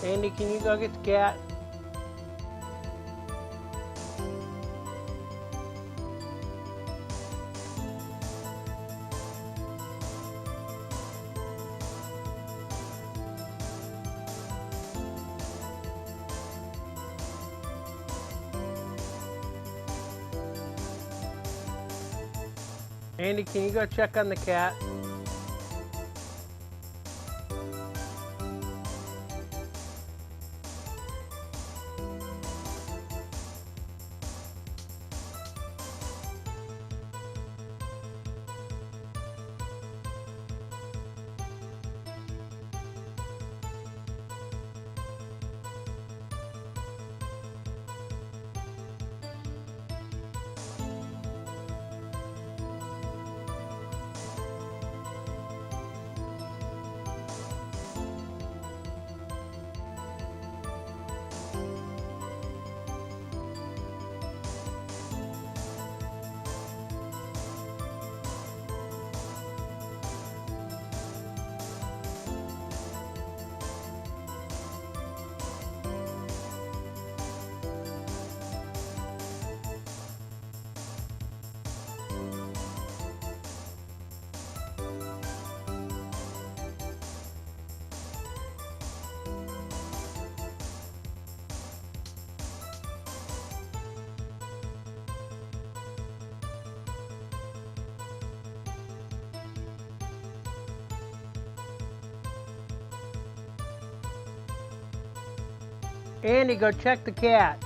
Speaker 1: Andy, can you go get the cat? Andy, can you go check on the cat? Andy, go check the cat.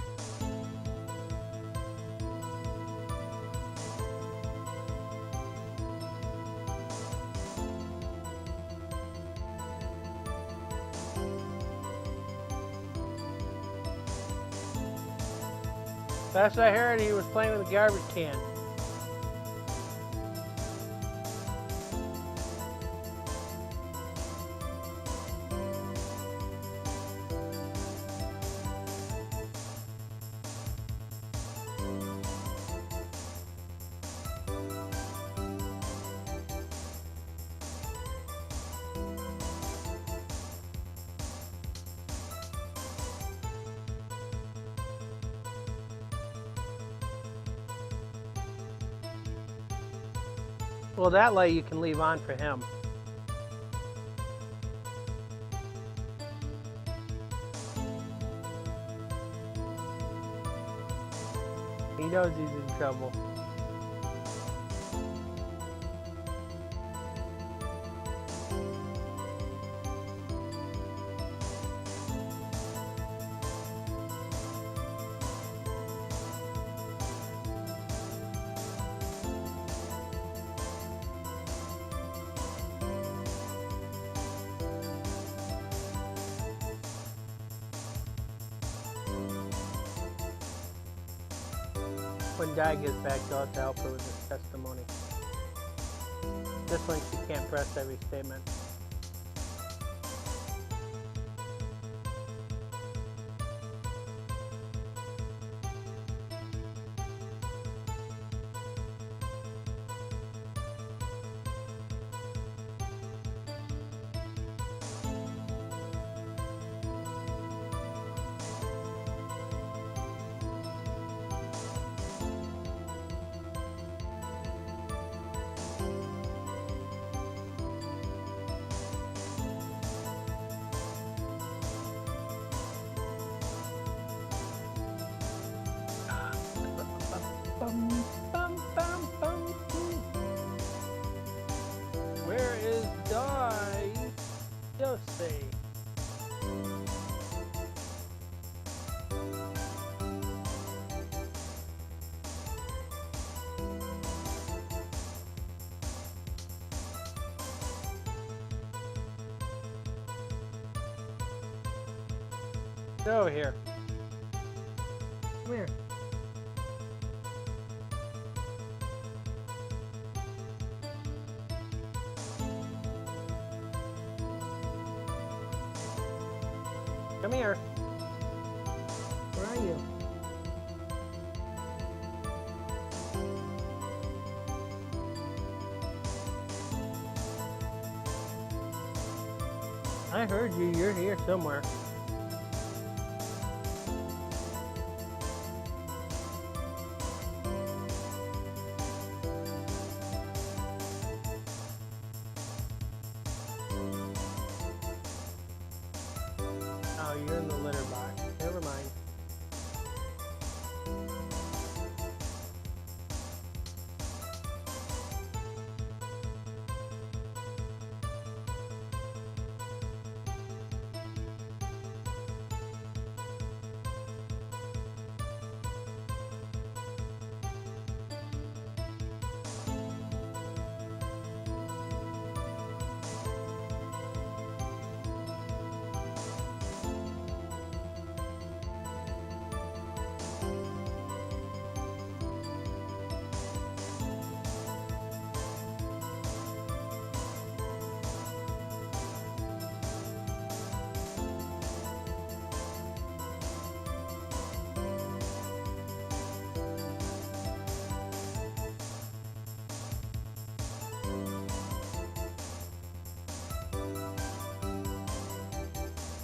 Speaker 1: Last I heard, he was playing with a garbage can. Well, that light you can leave on for him. He knows he's in trouble. When Di gets back, you'll have to help her with this testimony. This one, she can't press every statement. Where is Di? Josie. Get over here. Come here. Come here. Where are you? I heard you. You're here somewhere. Oh, you're in the litter box. Never mind.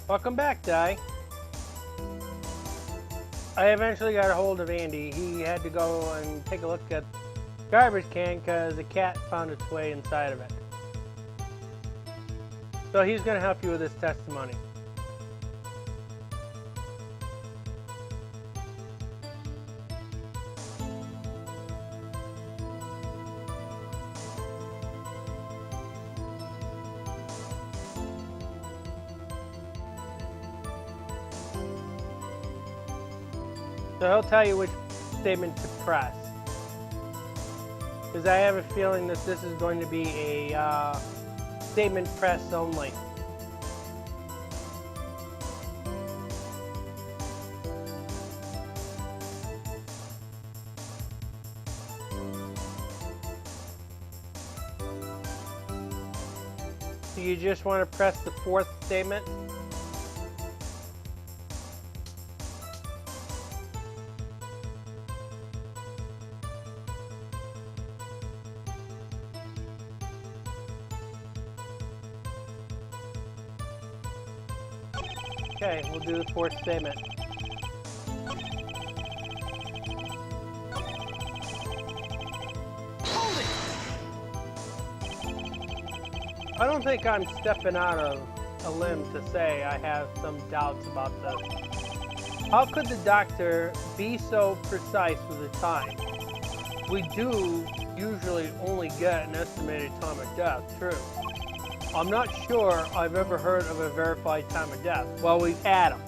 Speaker 1: Welcome back, Di. I eventually got a hold of Andy. He had to go and take a look at the garbage can because a cat found its way inside of it. So he's going to help you with this testimony. So he'll tell you which statement to press. Because I have a feeling that this is going to be a statement press only. So you just want to press the fourth statement? Okay, we'll do the fourth statement.
Speaker 2: Hold it!
Speaker 1: I don't think I'm stepping out of a limb to say I have some doubts about this. How could the doctor be so precise with the time? We do usually only get an estimated time of death, true. I'm not sure I've ever heard of a verified time of death. Well, we've had them.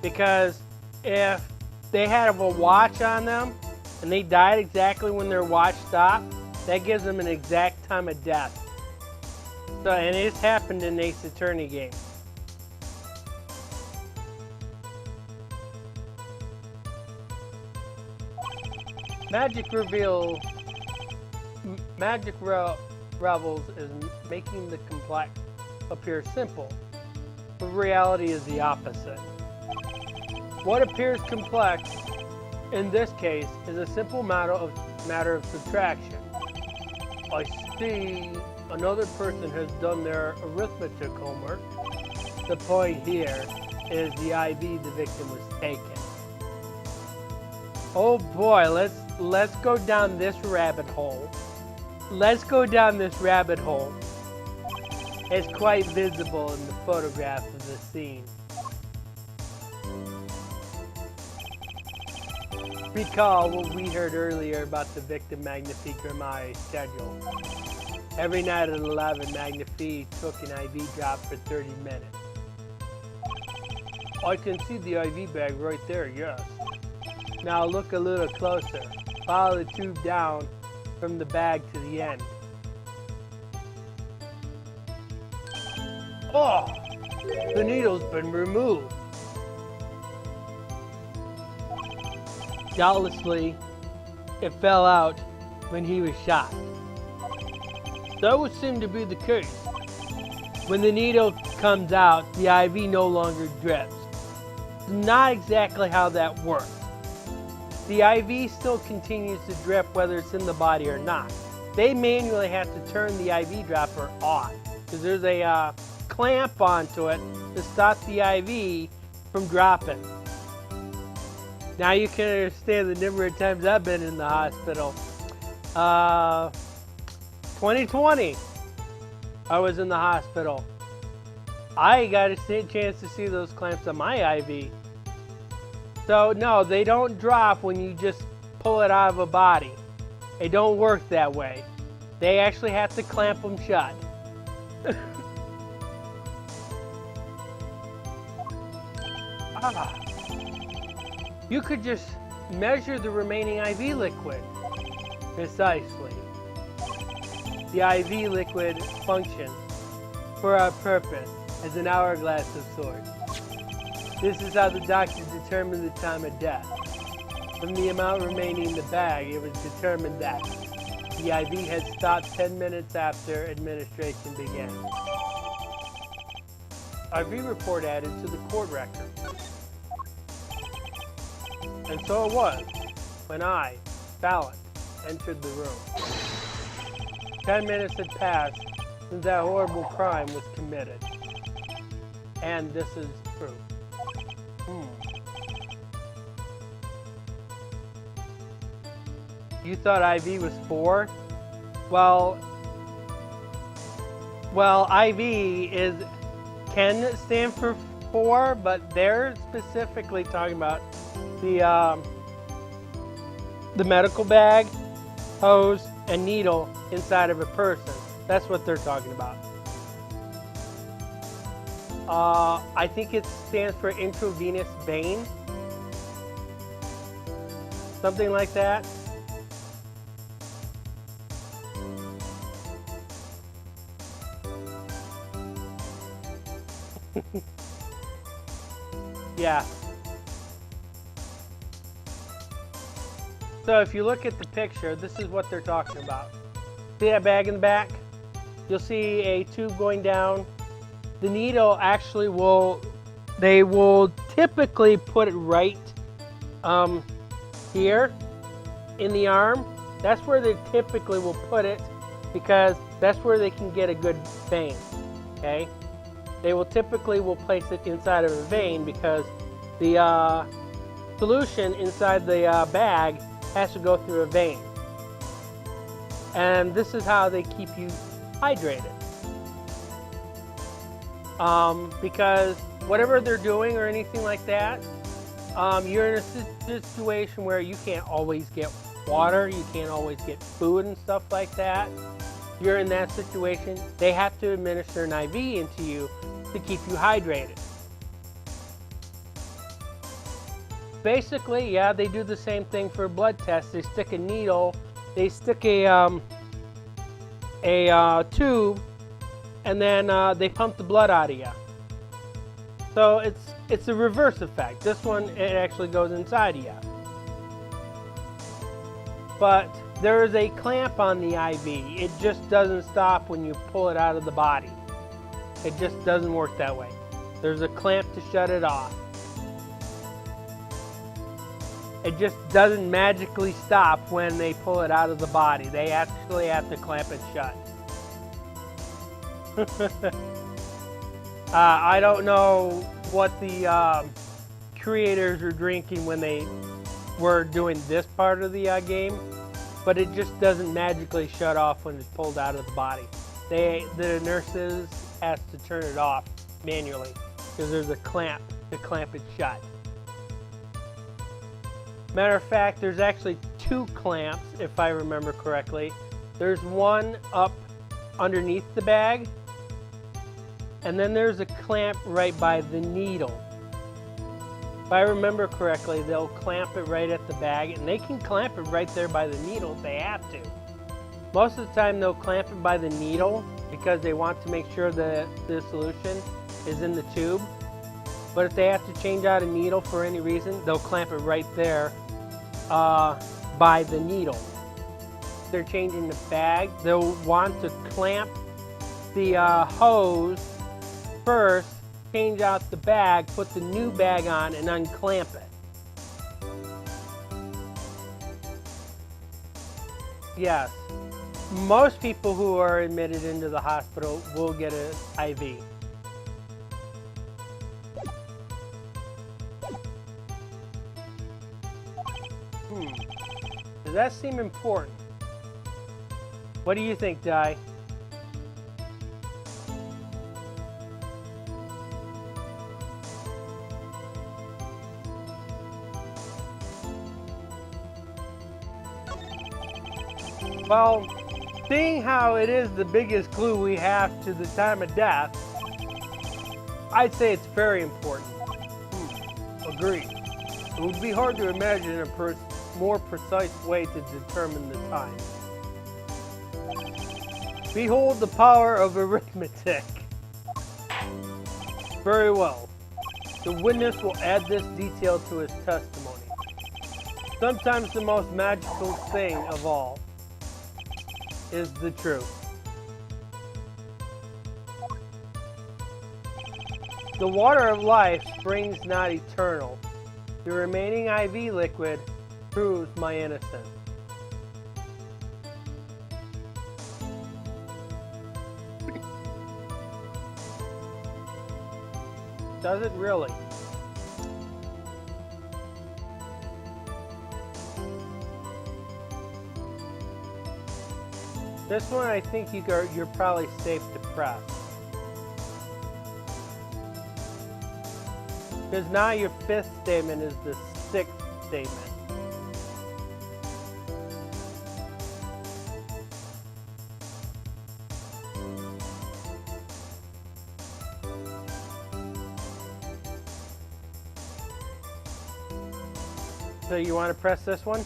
Speaker 1: Because if they had a watch on them and they died exactly when their watch stopped, that gives them an exact time of death. So, and it's happened in Ace Attorney game. Magic Revels is making the complex appear simple, but reality is the opposite. What appears complex in this case is a simple matter of subtraction. I see another person has done their arithmetic homework. The point here is the IV the victim was taken. Oh boy, let's go down this rabbit hole. Let's go down this rabbit hole. It's quite visible in the photograph of the scene. Recall what we heard earlier about the victim Magnifique Grimai's schedule. Every night at 11, Magnifique took an IV drop for 30 minutes. I can see the IV bag right there, yes. Now look a little closer. Follow the tube down from the bag to the end. Oh! The needle's been removed. Doubtlessly, it fell out when he was shot. That would seem to be the case. When the needle comes out, the IV no longer drips. It's not exactly how that works. The IV still continues to drip whether it's in the body or not. They manually have to turn the IV dropper on because there's a clamp onto it to stop the IV from dropping. Now you can understand the number of times I've been in the hospital. 2020, I was in the hospital. I got a chance to see those clamps on my IV. So no, they don't drop when you just pull it out of a body. They don't work that way. They actually have to clamp them shut. You could just measure the remaining IV liquid. Precisely. The IV liquid functions for a purpose as an hourglass of sorts. This is how the doctors determine the time of death. From the amount remaining in the bag, it was determined that the IV had stopped 10 minutes after administration began. IV report added to the court record. And so it was when I, Fallon, entered the room. 10 minutes had passed since that horrible crime was committed. And this is proof. You thought IV was 4? Well, IV can stand for 4, but they're specifically talking about the medical bag, hose, and needle inside of a person. That's what they're talking about. I think it stands for intravenous vein. Something like that. Yeah. So if you look at the picture, this is what they're talking about. See that bag in the back? You'll see a tube going down. The needle actually they will typically put it right here in the arm. That's where they typically will put it because that's where they can get a good vein, okay? They will typically place it inside of a vein because the solution inside the bag has to go through a vein. And this is how they keep you hydrated. Because whatever they're doing or anything like that, you're in a situation where you can't always get water, you can't always get food and stuff like that. You're in that situation, they have to administer an IV into you to keep you hydrated. Basically, yeah, they do the same thing for blood tests. They stick a needle, they stick a tube, and then they pump the blood out of you. So it's a reverse effect. This one, it actually goes inside of you. But there is a clamp on the IV. It just doesn't stop when you pull it out of the body. It just doesn't work that way. There's a clamp to shut it off. It just doesn't magically stop when they pull it out of the body. They actually have to clamp it shut. I don't know what the creators were drinking when they were doing this part of the game, but it just doesn't magically shut off when it's pulled out of the body. The nurses has to turn it off manually because there's a clamp to clamp it shut. Matter of fact, there's actually 2 clamps, if I remember correctly. There's one up underneath the bag, and then there's a clamp right by the needle. If I remember correctly, they'll clamp it right at the bag, and they can clamp it right there by the needle if they have to. Most of the time, they'll clamp it by the needle because they want to make sure that the solution is in the tube. But if they have to change out a needle for any reason, they'll clamp it right there by the needle. If they're changing the bag, they'll want to clamp the hose first, change out the bag, put the new bag on, and unclamp it. Yes, most people who are admitted into the hospital will get an IV. Does that seem important? What do you think, Di? Well, seeing how it is the biggest clue we have to the time of death, I'd say it's very important. Agreed. It would be hard to imagine a more precise way to determine the time. Behold the power of arithmetic. Very well. The witness will add this detail to his testimony. Sometimes the most magical thing of all is the truth. The water of life springs not eternal. The remaining IV liquid proves my innocence. Does it really? This one I think you're probably safe to press. Because now your fifth statement is the sixth statement. So you want to press this one?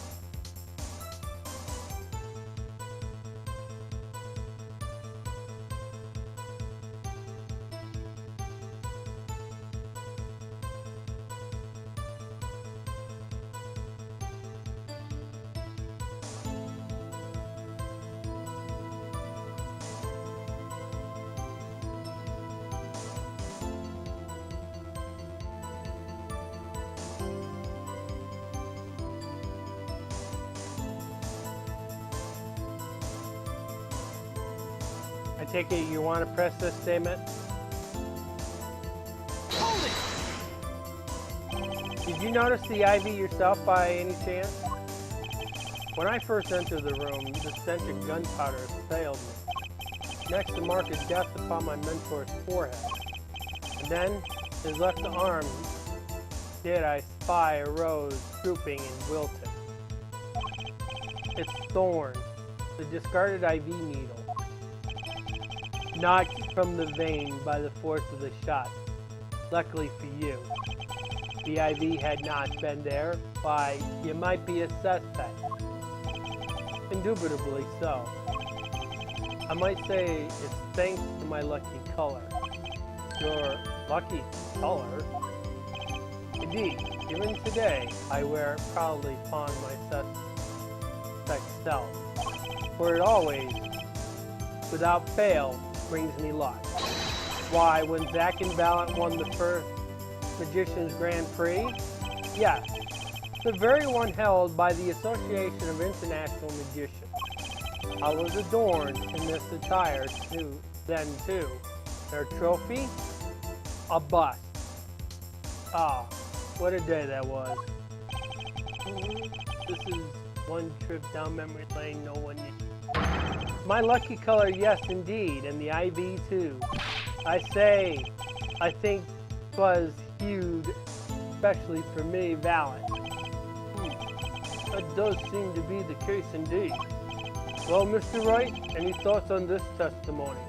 Speaker 1: I take it you want to press this statement?
Speaker 2: Hold it!
Speaker 1: Did you notice the IV yourself by any chance? When I first entered the room, the stench of gunpowder assailed me. Next, the mark of death upon my mentor's forehead. And then, his left arm did I spy a rose drooping and wilted. Its thorn, the discarded IV needle, knocked from the vein by the force of the shot. Luckily for you, the IV had not been there. Why, you might be a suspect. Indubitably so. I might say it's thanks to my lucky color. Your lucky color? Indeed, even today, I wear it proudly upon my suspect self. For it always, without fail, brings me luck. Why, when Zack and Valiant won the first Magician's Grand Prix? Yes, the very one held by the Association of International Magicians. I was adorned in this attire then too. Their trophy? A bust. Ah, what a day that was. This is one trip down memory lane no one needs. My lucky color, yes indeed, and the IV too. I think was hued, especially for me, Valiant. That does seem to be the case indeed. Well, Mr. Wright, any thoughts on this testimony?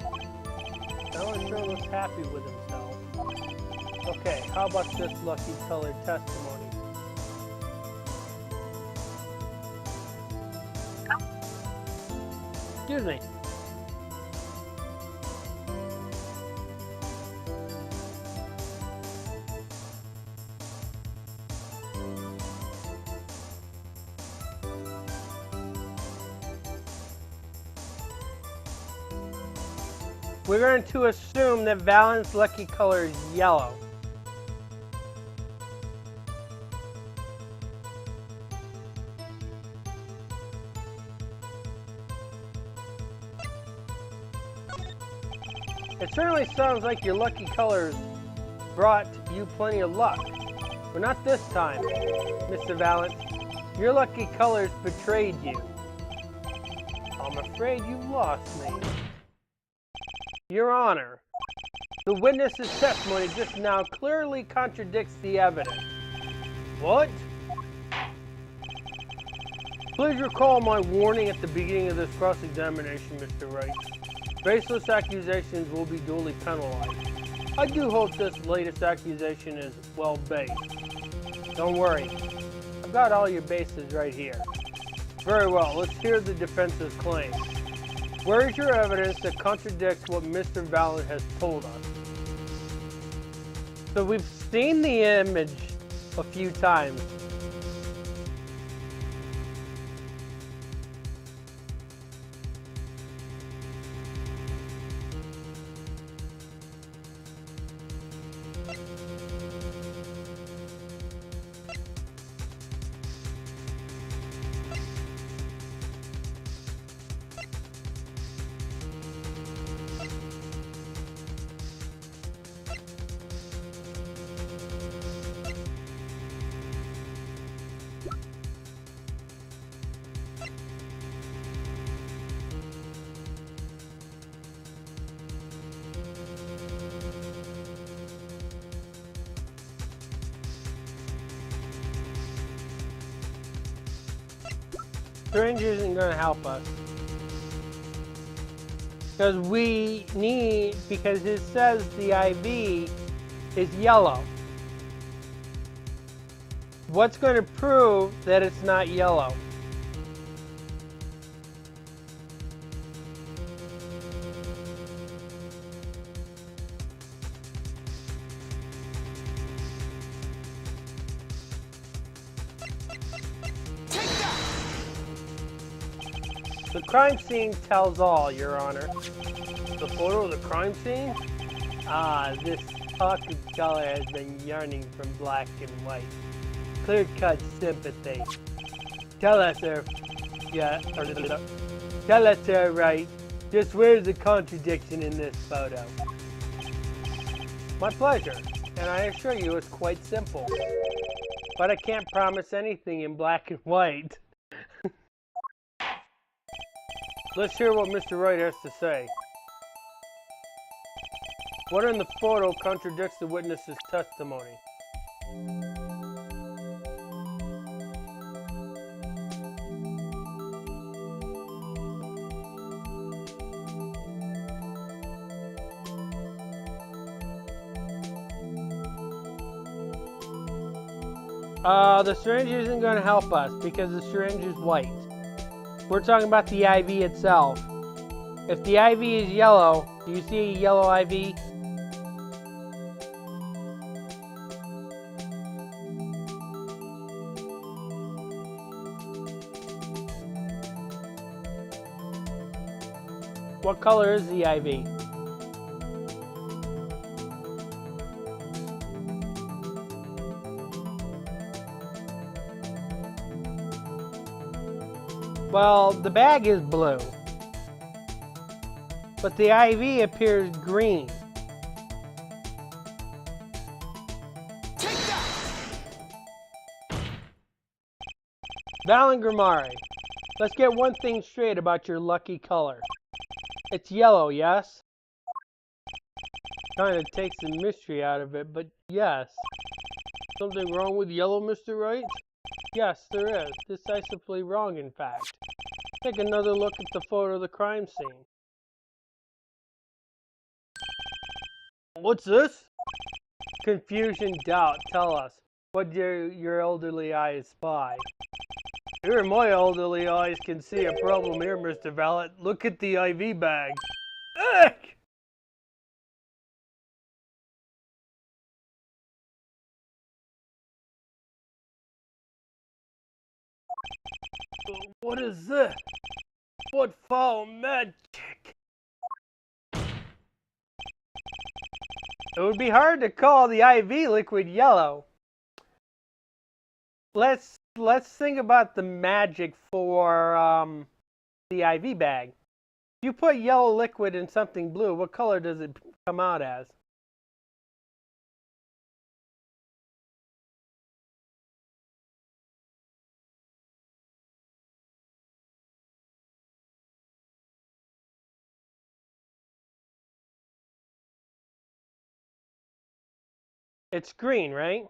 Speaker 1: Alan sure looks happy with himself. Okay, how about this lucky colored testimony? Excuse me. We're going to assume that Valiant's lucky color is yellow. It certainly sounds like your lucky colors brought you plenty of luck. But not this time, Mr. Valiant. Your lucky colors betrayed you. I'm afraid you lost me. Your Honor, the witness's testimony just now clearly contradicts the evidence. What? Please recall my warning at the beginning of this cross-examination, Mr. Wright. Baseless accusations will be duly penalized. I do hope this latest accusation is well-based. Don't worry, I've got all your bases right here. Very well, let's hear the defense's claim. Where is your evidence that contradicts what Mr. Valent has told us? So we've seen the image a few times. Syringe isn't going to help us. Because it says the IV is yellow. What's going to prove that it's not yellow? The crime scene tells all, Your Honor. The photo of the crime scene? Ah, this talking color has been yearning from black and white. Clear-cut sympathy. Tell us, sir. Tell us, sir, Wright. Just where's the contradiction in this photo? My pleasure, and I assure you it's quite simple. But I can't promise anything in black and white. Let's hear what Mr. Wright has to say. What in the photo contradicts the witness's testimony? The syringe isn't going to help us because the syringe is white. We're talking about the IV itself. If the IV is yellow, do you see a yellow IV? What color is the IV? Well, the bag is blue, but the IV appears green.
Speaker 2: Take that!
Speaker 1: Valent Grimari, let's get one thing straight about your lucky color. It's yellow, yes? Kind of takes the mystery out of it, but yes. Something wrong with yellow, Mr. Wright? Yes, there is. Decisively wrong, in fact. Take another look at the photo of the crime scene. What's this? Confusion, doubt. Tell us. What do your elderly eyes spy? Here, my elderly eyes can see a problem here, Mr. Valent. Look at the IV bag. Ugh! What is this? What foul magic? It would be hard to call the IV liquid yellow. Let's think about the magic for the IV bag. If you put yellow liquid in something blue, what color does it come out as? It's green, right?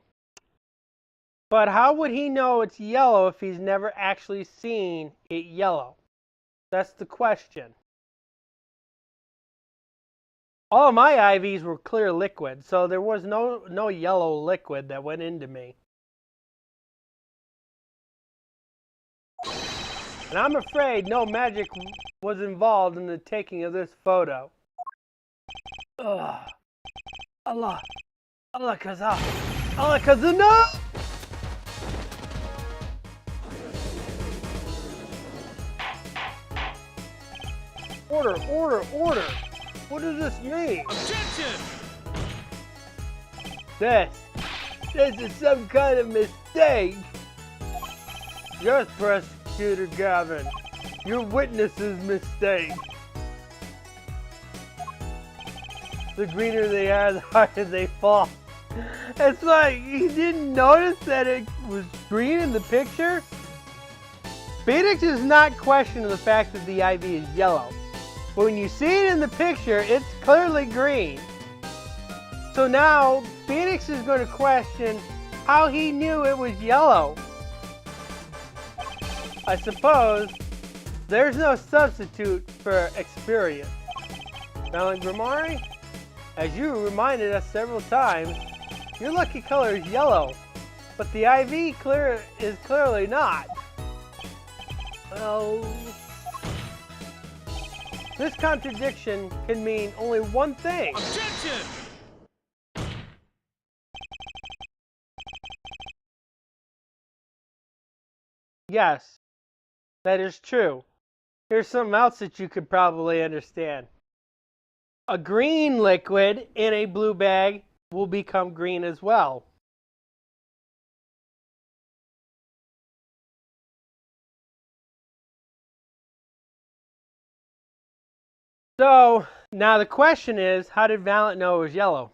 Speaker 1: But how would he know it's yellow if he's never actually seen it yellow? That's the question. All of my IVs were clear liquid, so there was no yellow liquid that went into me. And I'm afraid no magic was involved in the taking of this photo. Ugh. Allah. Allah Kazaa. Allah Kazaa. Order, order, order. What does this mean?
Speaker 2: Objection!
Speaker 1: This is some kind of mistake. Yes, Prosecutor Gavin. Your witness's mistake. The greener they are, the harder they fall. It's like he didn't notice that it was green in the picture. Phoenix is not questioning the fact that the IV is yellow. But when you see it in the picture, it's clearly green. So now, Phoenix is going to question how he knew it was yellow. I suppose there's no substitute for experience. Now, Grimari, as you reminded us several times, your lucky color is yellow, but the IV is clearly not. Well, this contradiction can mean only one thing.
Speaker 2: Objection!
Speaker 1: Yes, that is true. Here's something else that you could probably understand. A green liquid in a blue bag will become green as well. So, now the question is, how did Valiant know it was yellow?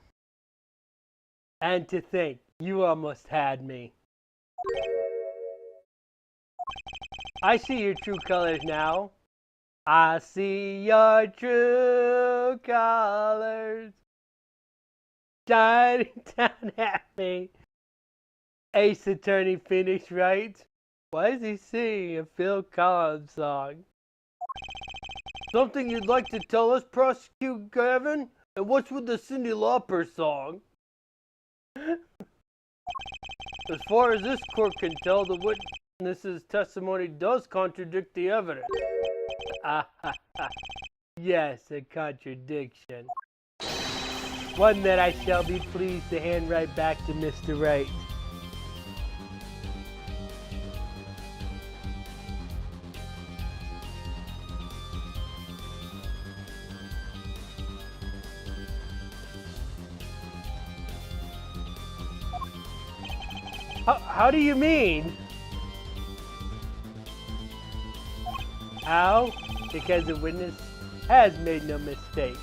Speaker 1: And to think, you almost had me. I see your true colors now. I see your true colors shining down at me. Ace Attorney Phoenix Wright. Why is he singing a Phil Collins song? Something you'd like to tell us, Prosecute Gavin? And what's with the Cyndi Lauper song? As far as this court can tell, the witness's testimony does contradict the evidence. Yes, a contradiction. One that I shall be pleased to hand right back to Mr. Wright. How do you mean? How? Because the witness has made no mistake.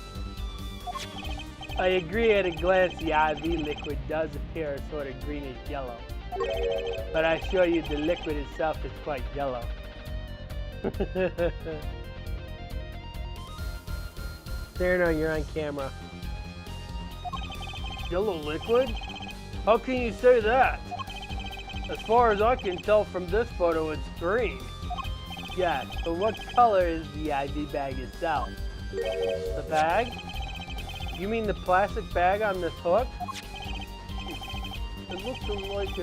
Speaker 1: I agree at a glance the IV liquid does appear a sort of greenish yellow. But I assure you the liquid itself is quite yellow. Cyrano, you're on camera. Yellow liquid? How can you say that? As far as I can tell from this photo, it's green. Yes, but what color is the IV bag itself? The bag? You mean the plastic bag on this hook? It looks like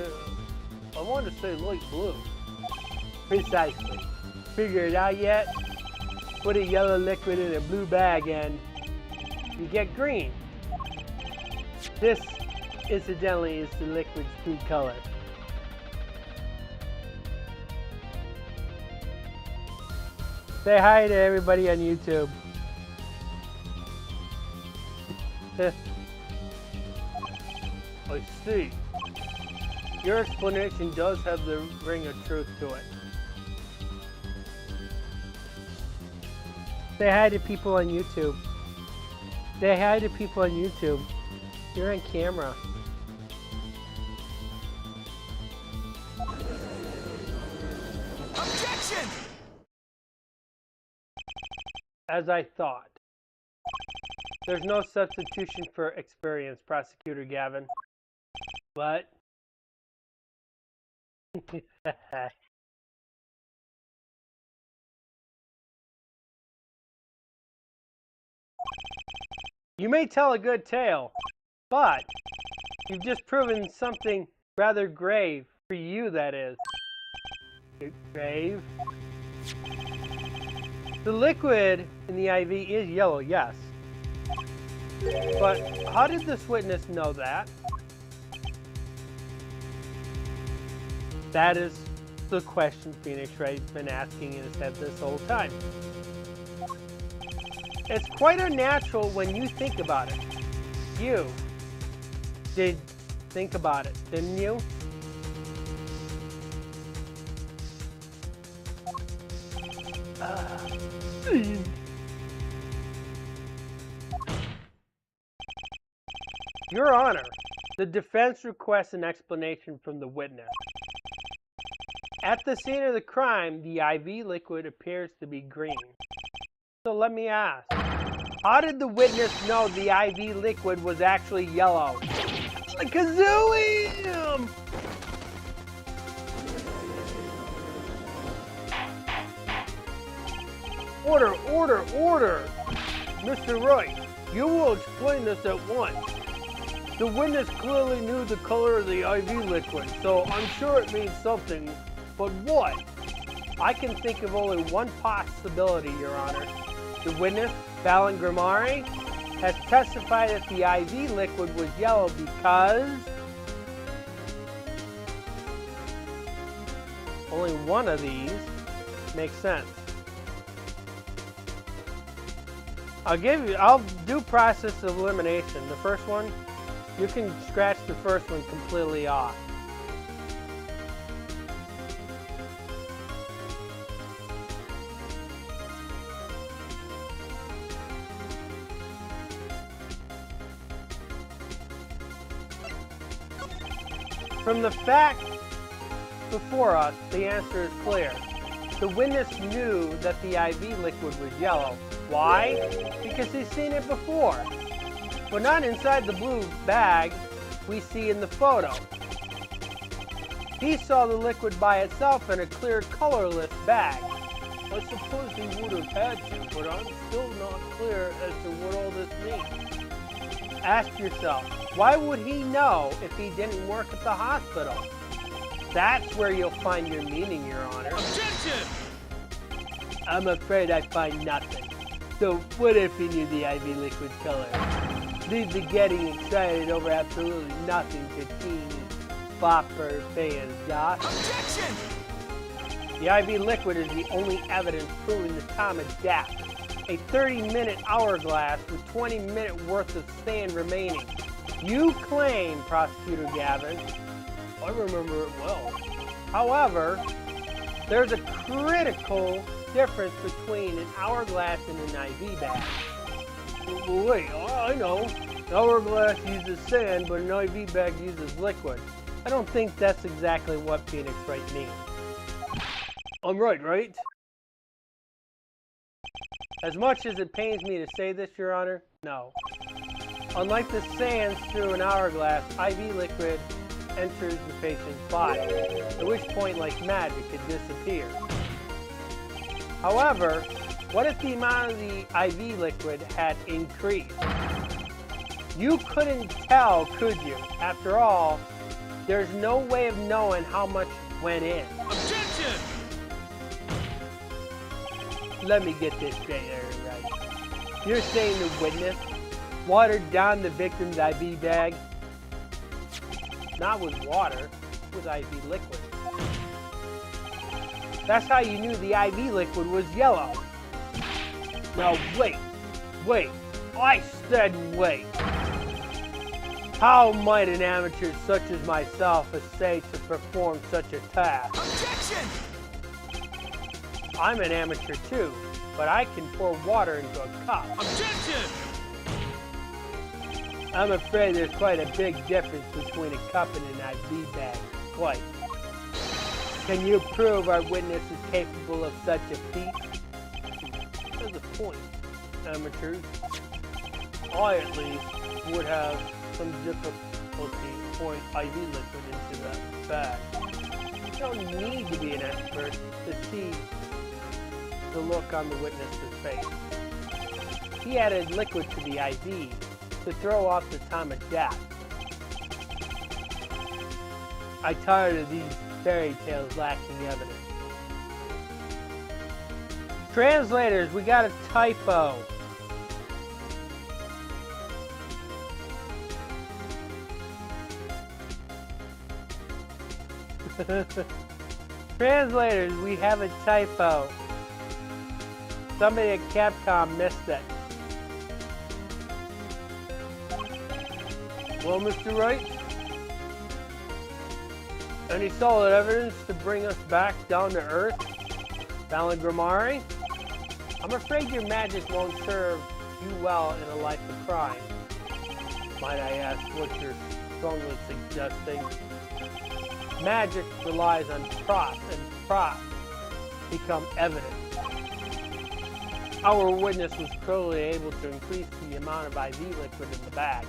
Speaker 1: I want to say light blue. Precisely. Figure it out yet? Put a yellow liquid in a blue bag and you get green. This, incidentally, is the liquid's true color. Say hi to everybody on YouTube. I see. Your explanation does have the ring of truth to it. Say hi to people on YouTube. Say hi to people on YouTube. You're on camera.
Speaker 2: Objection!
Speaker 1: As I thought. There's no substitution for experience, Prosecutor Gavin. What? You may tell a good tale, but you've just proven something rather grave, for you that is. Grave? The liquid in the IV is yellow, yes. But how did this witness know that? That is the question Phoenix Wright's been asking in his head this whole time. It's quite unnatural when you think about it. You did think about it, didn't you? Your Honor, the defense requests an explanation from the witness. At the scene of the crime, the IV liquid appears to be green. So let me ask, how did the witness know the IV liquid was actually yellow? Kazooie! Order, order, order! Mr. Wright, you will explain this at once. The witness clearly knew the color of the IV liquid, so I'm sure it means something. But what? I can think of only one possibility, Your Honor. The witness, Fallon Grimari, has testified that the IV liquid was yellow because only one of these makes sense. I'll do process of elimination. The first one, you can scratch the first one completely off. From the fact before us, the answer is clear. The witness knew that the IV liquid was yellow. Why? Because he's seen it before. But not inside the blue bag we see in the photo. He saw the liquid by itself in a clear, colorless bag. I suppose he would have had to, but I'm still not clear as to what all this means. Ask yourself, why would he know if he didn't work at the hospital? That's where you'll find your meaning, Your Honor.
Speaker 2: Objection!
Speaker 1: I'm afraid I find nothing. So what if he knew the IV liquid color? Leave the getting excited over absolutely nothing to teeny bopper fans, Doc.
Speaker 2: Objection!
Speaker 1: The IV liquid is the only evidence proving the time of death. A 30-minute hourglass with 20-minute worth of sand remaining. You claim, Prosecutor Gavin. I remember it well. However, there's a critical difference between an hourglass and an IV bag. Well, wait, I know. An hourglass uses sand, but an IV bag uses liquid. I don't think that's exactly what Phoenix Wright means. I'm right? As much as it pains me to say this, Your Honor, no. Unlike the sands through an hourglass, IV liquid enters the patient's body, at which point, like magic, it disappears. However, what if the amount of the IV liquid had increased? You couldn't tell, could you? After all, there's no way of knowing how much went in.
Speaker 2: Objection!
Speaker 1: Let me get this straight, right. You're saying the witness watered down the victim's IV bag? Not with water, with IV liquid. That's how you knew the IV liquid was yellow. Now wait. I said wait. How might an amateur such as myself essay to perform such a task?
Speaker 2: Objection!
Speaker 1: I'm an amateur too, but I can pour water into a cup.
Speaker 2: Objection!
Speaker 1: I'm afraid there's quite a big difference between a cup and an IV bag. Quite. Can you prove our witness is capable of such a feat? There's a point, amateurs. I, at least, would have some difficulty pouring IV liquid into the bag. You don't need to be an expert to see the look on the witness's face. He added liquid to the IV to throw off the time of death. I'm tired of these fairy tales lacking evidence. Translators, we got a typo. Translators, we have a typo. Somebody at Capcom missed it. Well, Mr. Wright? Any solid evidence to bring us back down to Earth? Balangramari? I'm afraid your magic won't serve you well in a life of crime. Might I ask what you're strongly suggesting? Magic relies on props, and props become evidence. Our witness was clearly able to increase the amount of IV liquid in the bag.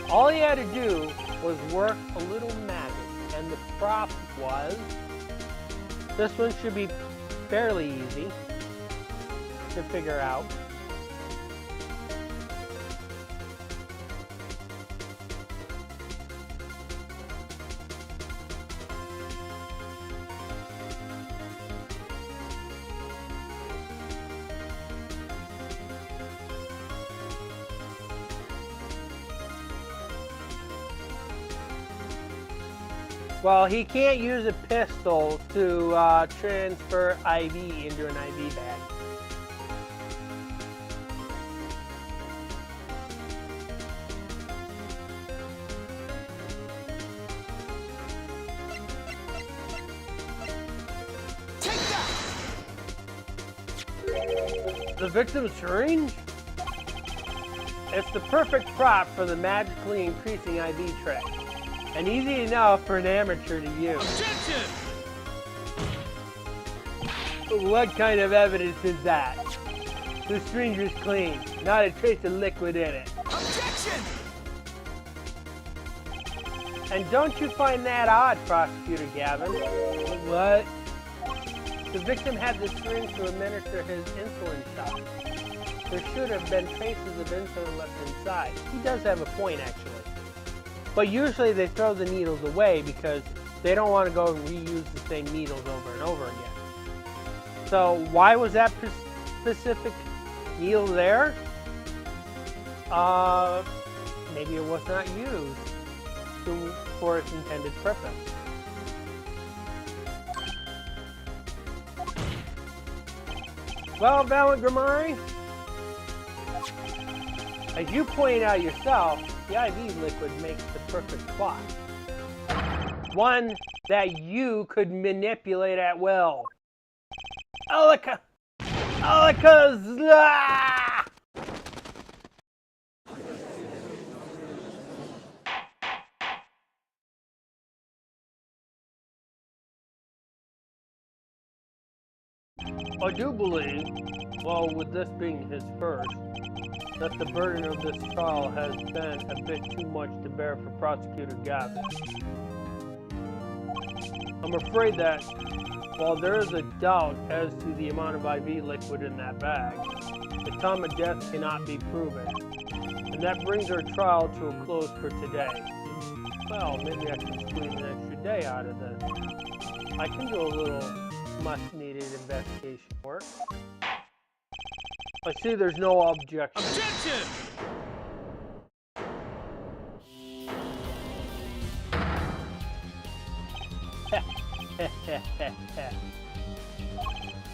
Speaker 1: All he had to do was work a little magic, and the prop was... This one should be fairly easy to figure out. Well, he can't use a pistol to transfer IV into an IV bag.
Speaker 2: Take that!
Speaker 1: The victim's syringe? It's the perfect prop for the magically increasing IV tray. And easy enough for an amateur to use.
Speaker 2: Objection!
Speaker 1: What kind of evidence is that? The syringe is clean, not a trace of liquid in it.
Speaker 2: Objection!
Speaker 1: And don't you find that odd, Prosecutor Gavin? What? The victim had the syringe to administer his insulin shot. There should have been traces of insulin left inside. He does have a point, actually. But usually they throw the needles away because they don't want to go and reuse the same needles over and over again. So why was that specific needle there? Maybe it was not used for its intended purpose. Well, Balangramari, as you pointed out yourself, the IV liquid makes the perfect clock. One that you could manipulate at will. Alakazam! I do believe, well, with this being his first, that the burden of this trial has been a bit too much to bear for Prosecutor Gavin. I'm afraid that while there is a doubt as to the amount of IV liquid in that bag, the time of death cannot be proven. And that brings our trial to a close for today. Well, maybe I can squeeze an extra day out of this. I can do a little much-needed investigation work. I see there's no objection.
Speaker 2: Objection!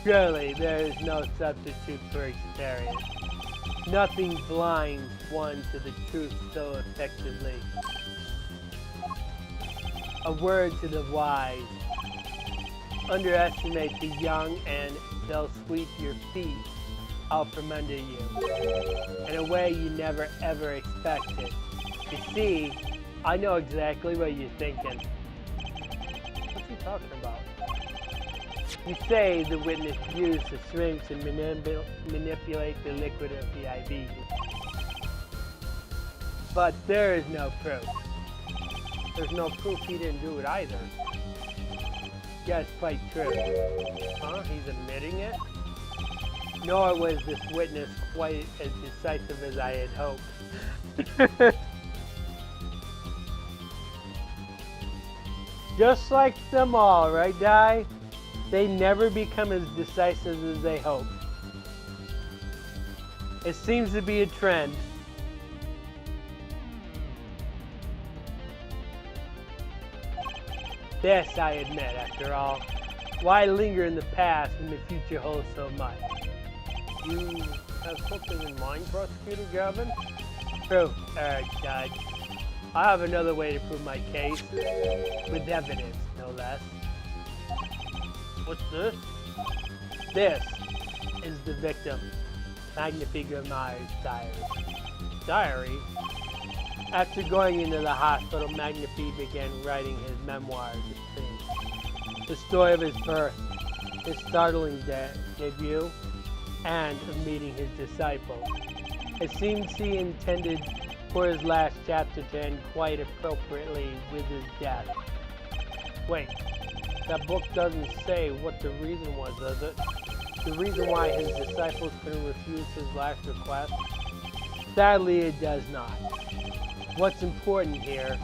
Speaker 1: Surely there is no substitute for experience. Nothing blinds one to the truth so effectively. A word to the wise. Underestimate the young and they'll sweep your feet out from under you in a way you never ever expected. You see, I know exactly what you're thinking. What's he talking about? You say the witness used the syringe to manipulate the liquid of the IV. But there is no proof. There's no proof he didn't do it either. Yeah, it's quite true. Huh? He's admitting it? Nor was this witness quite as decisive as I had hoped. Just like them all, right, Di? They never become as decisive as they hope. It seems to be a trend. This, I admit, after all. Why linger in the past when the future holds so much? You have something in mind, Prosecutor Gavin? True. Alright, Judge. I have another way to prove my case. With evidence, no less. What's this? This is the victim, Magnifique Grimard's diary. Diary? After going into the hospital, Magnifique began writing his memoirs, it seems. The story of his birth, his startling debut, and of meeting his disciple. It seems he intended for his last chapter to end quite appropriately with his death. Wait, that book doesn't say what the reason was, does it? The reason why his disciples couldn't refuse his last request? Sadly, it does not. What's important here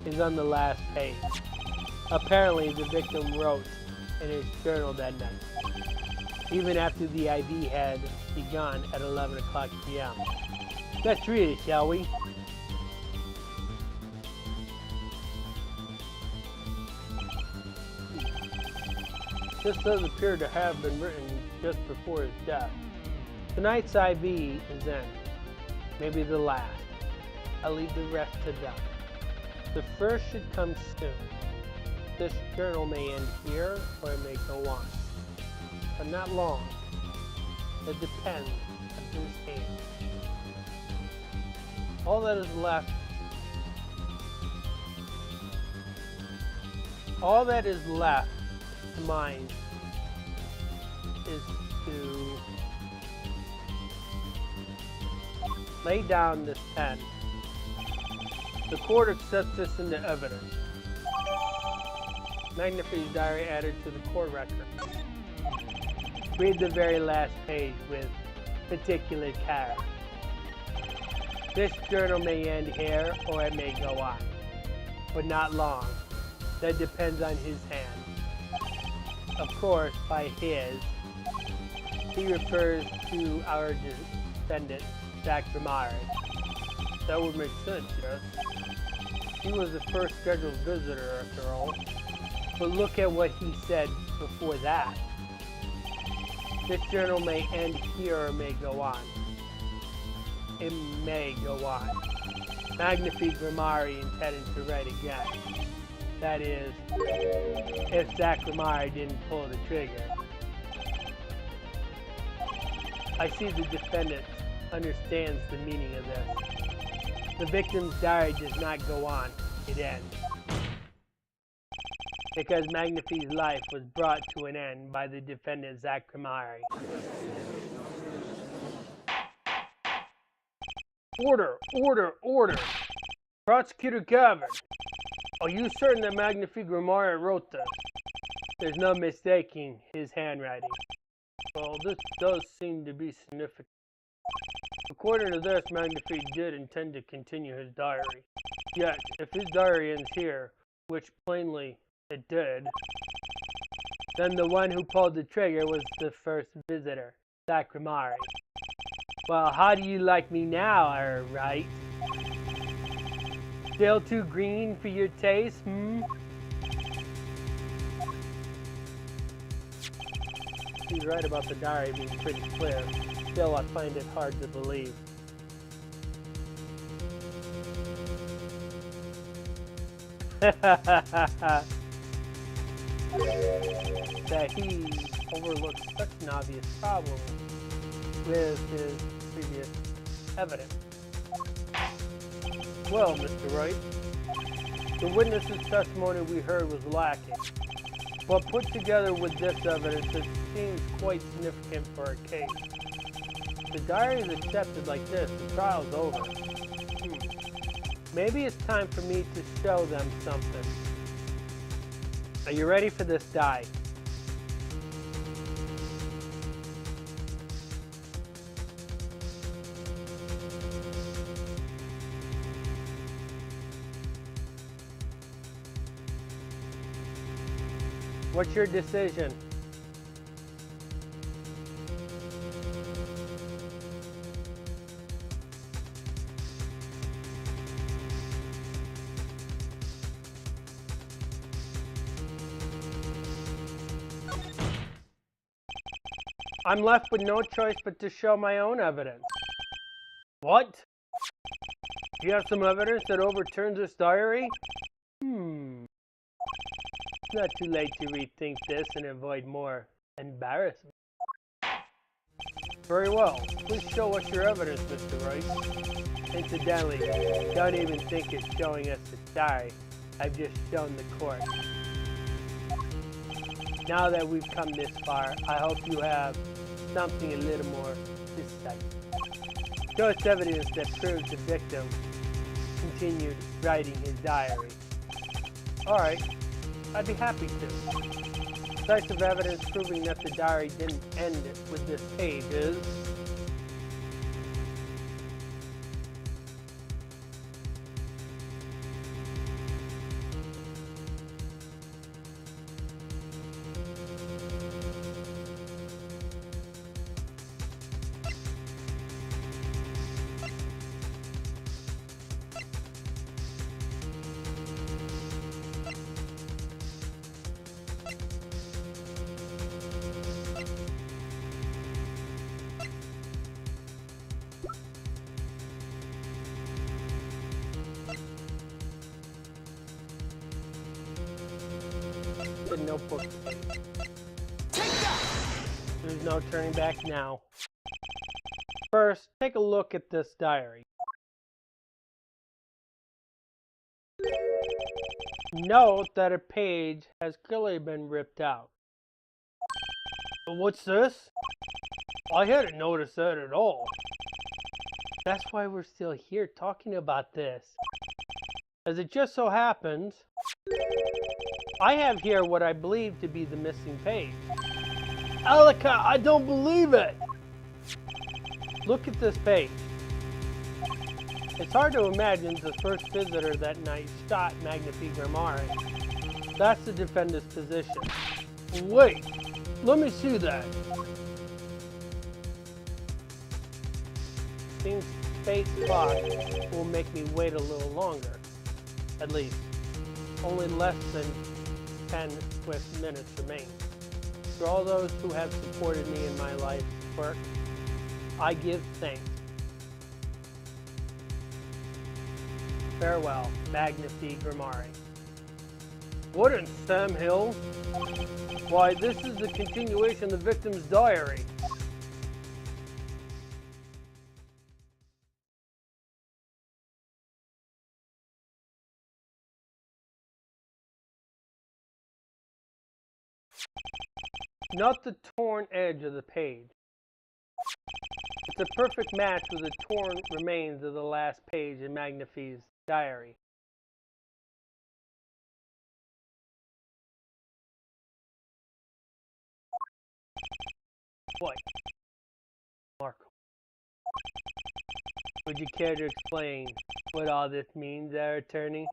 Speaker 1: is on the last page. Apparently, the victim wrote in his journal that night, even after the IV had begun at 11 o'clock p.m. Let's read it, shall we? This does appear to have been written just before his death. Tonight's IV is in. Maybe the last. I'll leave the rest to them. The first should come soon. This journal may end here, or it may go on. But not long. It depends on whose hand. All that is left to mine is to lay down this pen. The court accepts this into evidence. Magnifique's diary added to the court record. Read the very last page with particular care. This journal may end here, or it may go on, but not long. That depends on his hand. Of course, by his, he refers to our descendant, Zach Grimard. That would make sense, yes. He was the first scheduled visitor, after all. But look at what he said before that. This journal may end here or may go on. It may go on. Magnifique Grimard intended to write again. That is, if Zach Grimard didn't pull the trigger. I see the defendant understands the meaning of this. The victim's diary does not go on, it ends. Because Magnifique's life was brought to an end by the defendant Zach Grimard. Order! Order! Order! Prosecutor Gavin, are you certain that Magnifique Grimard wrote this? There's no mistaking his handwriting. Well, this does seem to be significant. According to this, Magnifique did intend to continue his diary. Yet, if his diary ends here, which plainly it did, then the one who pulled the trigger was the first visitor, Zach Grimard. Well, how do you like me now, Wright? Still too green for your taste, hmm? He's right about the diary being pretty clear. Still, I find it hard to believe. That he overlooked such an obvious problem with his previous evidence. Well, Mr. Wright, the witness's testimony we heard was lacking, but put together with this evidence, it seems quite significant for our case. The diary is accepted like this, the trial's over. Maybe it's time for me to show them something. Are you ready for this die? What's your decision? I'm left with no choice but to show my own evidence. What? Do you have some evidence that overturns this diary? It's not too late to rethink this and avoid more embarrassment. Very well. Please show us your evidence, Mr. Wright. Incidentally, don't even think it's showing us the diary. I've just shown the court. Now that we've come this far, I hope you have something a little more decisive. Show us evidence that proves the victim continued writing his diary. Alright, I'd be happy to. Decisive evidence proving that the diary didn't end with this page is... the notebook page.
Speaker 2: Take that!
Speaker 1: There's no turning back now. First, take a look at this diary. Note that a page has clearly been ripped out. What's this? I hadn't noticed that at all. That's why we're still here talking about this. As it just so happens, I have here what I believe to be the missing page. Alika, I don't believe it! Look at this page. It's hard to imagine the first visitor that night shot Magnifique Grimari. That's the defendant's position. Wait, let me see that. Seems Fate's clock will make me wait a little longer. At least. Only less than 10 swift minutes remain. For all those who have supported me in my life's work, I give thanks. Farewell, Magnifique Grimari. What in Sam Hill? Why, this is the continuation of the victim's diary. Not the torn edge of the page. It's a perfect match with the torn remains of the last page in Magnifique's diary. What? Marco. Would you care to explain what all this means, our attorney?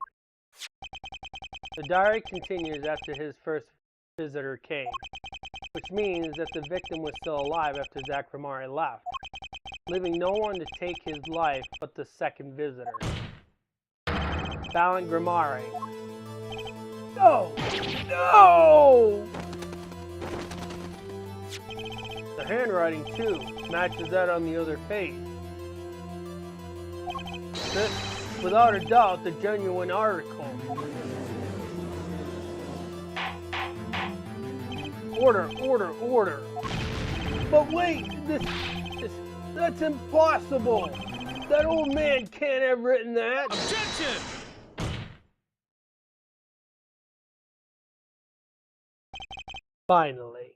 Speaker 1: The diary continues after his first visitor came, which means that the victim was still alive after Zach Grimari left, leaving no one to take his life but the second visitor. Fallon Grimari. No! No! The handwriting, too, matches that on the other page. This, without a doubt, the genuine article. Order, order, order. But wait, that's impossible. That old man can't have written that.
Speaker 2: Objection!
Speaker 1: Finally.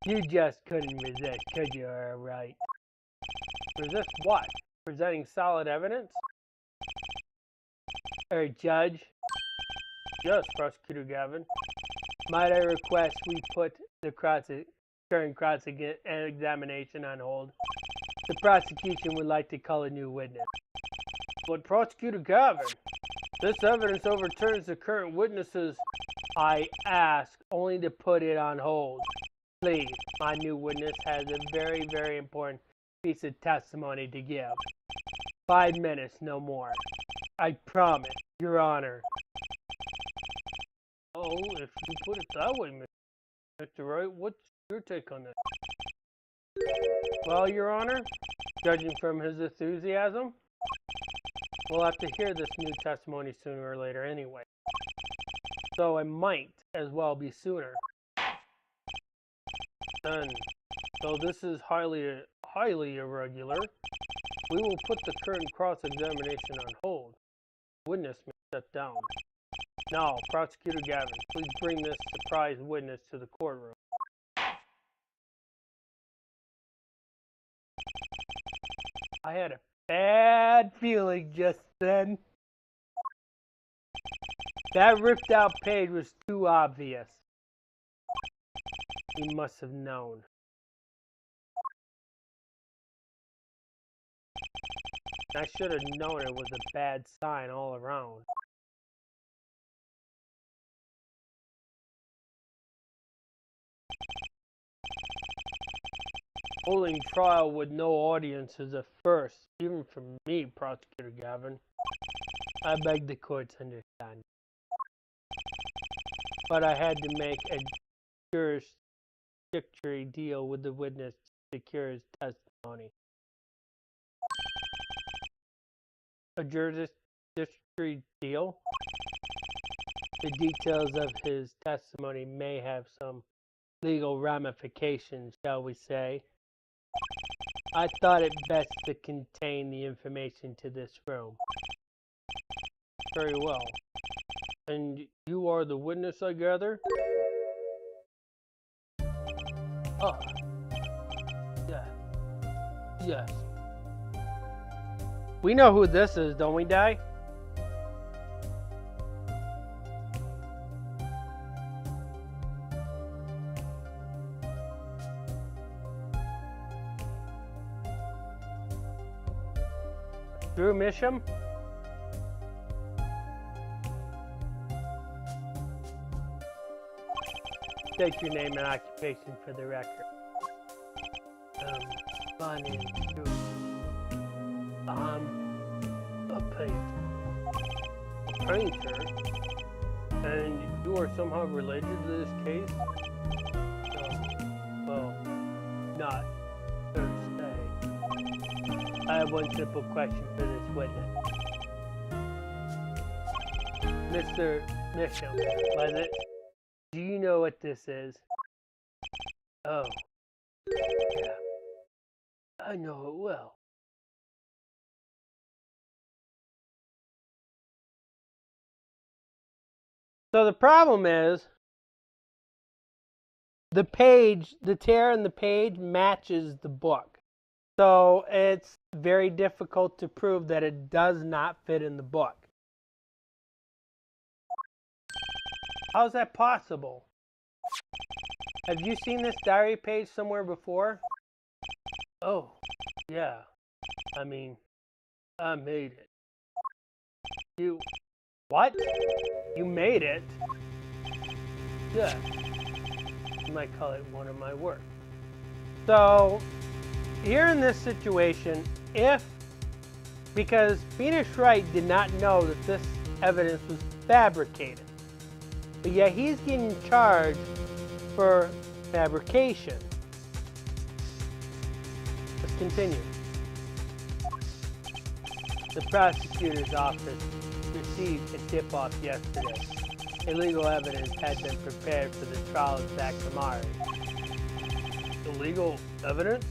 Speaker 1: You just couldn't resist, could you, Wright? Resist what? presenting solid evidence? Judge? Yes, Prosecutor Gavin. Might I request we put the current cross-examination on hold? The prosecution would like to call a new witness. But Prosecutor Gavin, this evidence overturns the current witnesses. I ask only to put it on hold. Please, my new witness has a very, very important piece of testimony to give. 5 minutes, no more. I promise, Your Honor. Oh, if you put it that way, Mr. Wright, what's your take on this? Well, Your Honor, judging from his enthusiasm, we'll have to hear this new testimony sooner or later anyway. So it might as well be sooner. Then, though this is highly irregular, we will put the current cross-examination on hold. Witness may step down. Now, Prosecutor Gavin, please bring this surprise witness to the courtroom. I had a bad feeling just then. That ripped out page was too obvious. He must have known. I should have known it was a bad sign all around. Holding trial with no audience is a first, even for me, Prosecutor Gavin. I beg the court's understanding. But I had to make a jurisdictory deal with the witness to secure his testimony. A jurisdictory deal? The details of his testimony may have some legal ramifications, shall we say. I thought it best to contain the information to this room. Very well. And you are the witness, I gather? Oh. Yeah. Yes. We know who this is, don't we, Di? Drew Misham? State your name and occupation for the record. My name is Drew. I'm a painter. And you are somehow related to this case? Well, not per se. I have one simple question for this witness. Mr. Misham, was it? Do you know what this is? Oh, yeah. I know it well. So the problem is, the tear in the page matches the book. So it's very difficult to prove that it does not fit in the book. How's that possible? Have you seen this diary page somewhere before? Oh, yeah. I mean, I made it. You... What? You made it? Yeah. You might call it one of my works. So, here in this situation, because Phoenix Wright did not know that this evidence was fabricated, but yet he's getting charged for fabrication. Let's continue. The prosecutor's office received a tip-off yesterday. Illegal evidence had been prepared for the trial of Zach Kamari. Illegal evidence?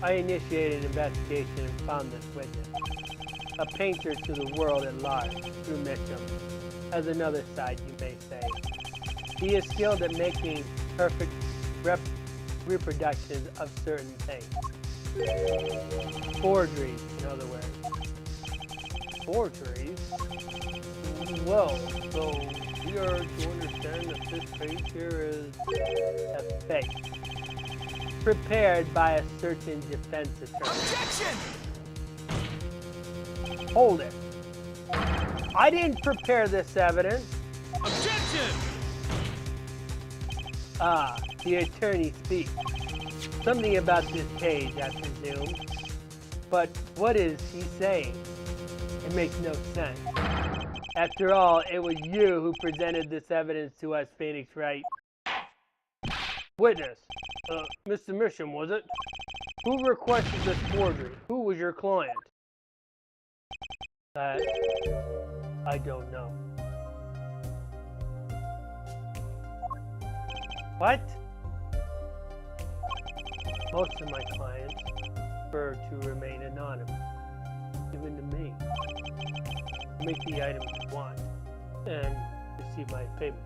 Speaker 1: I initiated an investigation and found this witness. A painter to the world at large, Drew Mitchum, has another side, you may say. He is skilled at making perfect reproductions of certain things. Forgeries, in other words. Forgeries? Well, so we are to understand that this page here is a fake. Prepared by a certain defense attorney.
Speaker 2: Objection!
Speaker 1: Hold it. I didn't prepare this evidence.
Speaker 2: Objection!
Speaker 1: Ah, the attorney speaks. Something about this page, I presume. But what is he saying? It makes no sense. After all, it was you who presented this evidence to us, Phoenix Wright. Witness. Mr. Mission, was it? Who requested this forgery? Who was your client? That I don't know. What? Most of my clients prefer to remain anonymous, even to me. Make the items you want and receive my payment.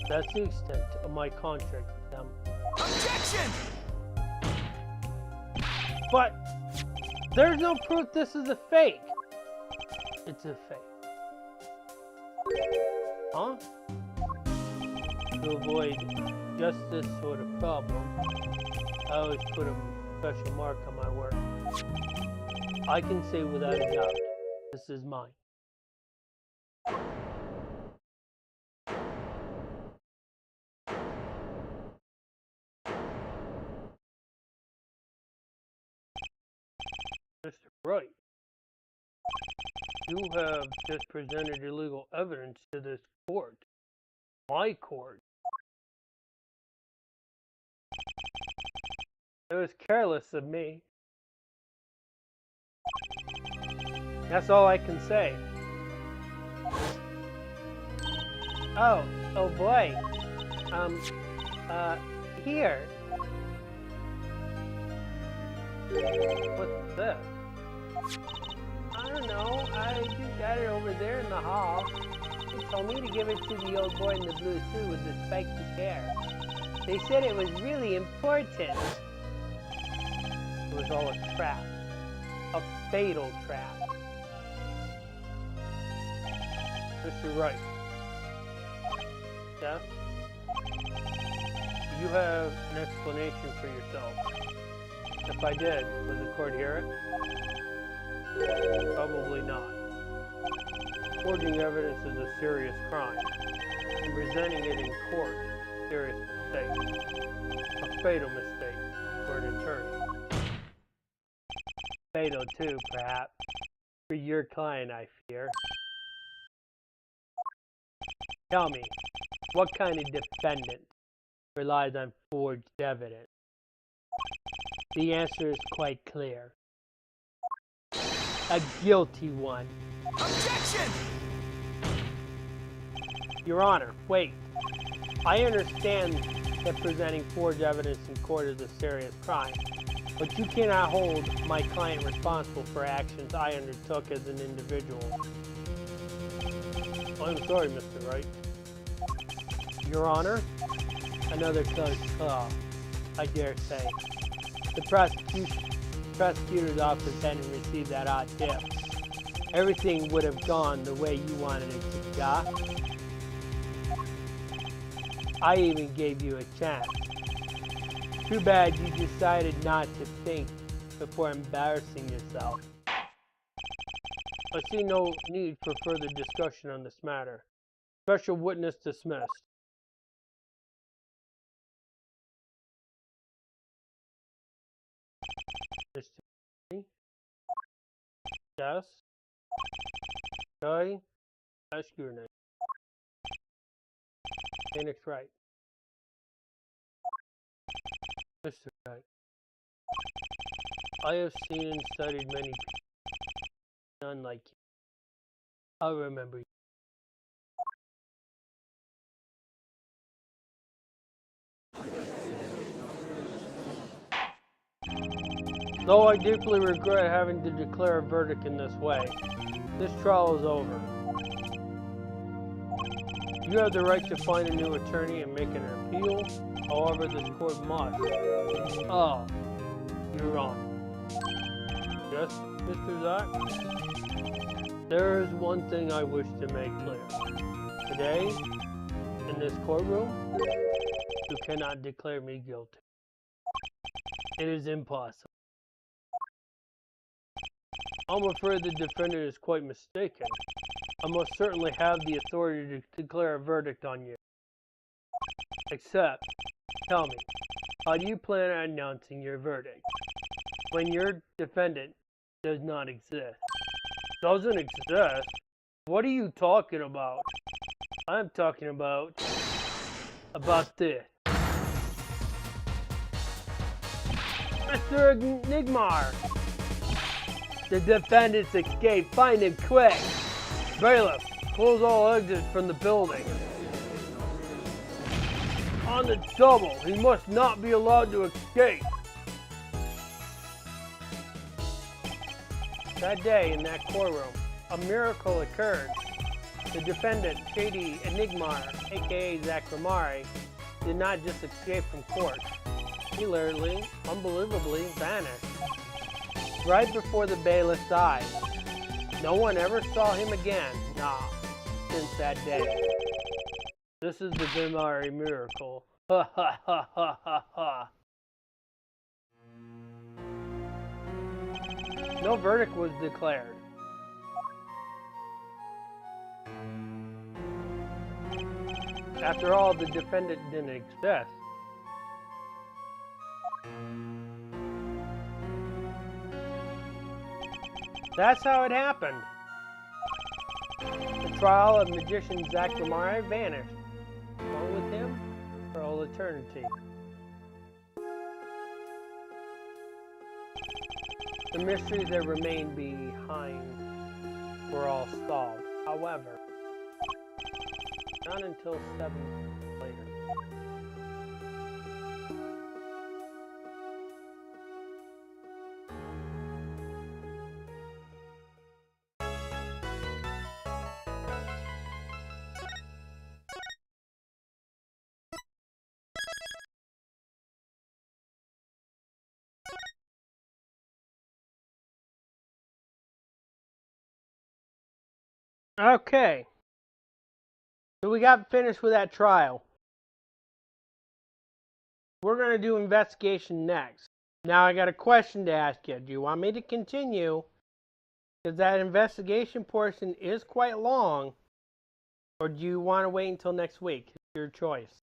Speaker 1: That's the extent of my contract with them.
Speaker 2: Objection!
Speaker 1: But there's no proof this is a fake. It's a fake. Huh? To avoid just this sort of problem, I always put a special mark on my work. I can say without a doubt, this is mine. Mr. Wright, you have just presented illegal evidence to this court. My court. It was careless of me. That's all I can say. Oh boy. Here. What's this? I don't know. I just got it over there in the hall. They told me to give it to the old boy in the blue suit with the spiky hair. They said it was really important. It was all a trap. A fatal trap. Mr. Wright. Yes? Do you have an explanation for yourself? If I did, would the court hear it? Probably not. Forging evidence is a serious crime, and presenting it in court, a serious mistake. A fatal mistake for an attorney. Fatal too, perhaps. For your client, I fear. Tell me, what kind of defendant relies on forged evidence? The answer is quite clear. A guilty one.
Speaker 2: Objection!
Speaker 1: Your Honor, wait. I understand that presenting forged evidence in court is a serious crime, but you cannot hold my client responsible for actions I undertook as an individual. I'm sorry, Mr. Wright. Your Honor, another close call, I dare say. The prosecutor's office hadn't received that odd tip. Everything would have gone the way you wanted it to go. I even gave you a chance. Too bad you decided not to think before embarrassing yourself. I see no need for further discussion on this matter. Special witness dismissed. Mr. Yes? Guy? Ask your name. Phoenix Wright. Mr. Wright. I have seen and studied many people, none like you. I'll remember you. Though I deeply regret having to declare a verdict in this way, this trial is over. You have the right to find a new attorney and make an appeal. However, this court must. Oh, You're on. Yes, Mr. Zach? There is one thing I wish to make clear. Today, in this courtroom, you cannot declare me guilty. It is impossible. I'm afraid the defendant is quite mistaken. I most certainly have the authority to declare a verdict on you. Except, tell me, how do you plan on announcing your verdict when your defendant does not exist? Doesn't exist? What are you talking about? I'm talking about this. Mr. Nigmar! The defendant's escape. Find him quick! Bailiff, close all exits from the building. On the double, he must not be allowed to escape. That day in that courtroom, a miracle occurred. The defendant, Shady Enigmar, aka Zachramari, did not just escape from court. He literally, unbelievably vanished. Right before the bailiff's eyes. No one ever saw him again, since that day. This is the Grimari miracle. Ha ha ha ha ha ha. No verdict was declared. After all, the defendant didn't exist. That's how it happened. The trial of magician Zachramari vanished, along with him for all eternity. The mysteries that remained behind were all solved. However, not until 7 years later. Okay. So we got finished with that trial. We're going to do investigation next. Now I got a question to ask you. Do you want me to continue? Because that investigation portion is quite long. Or do you want to wait until next week? It's your choice.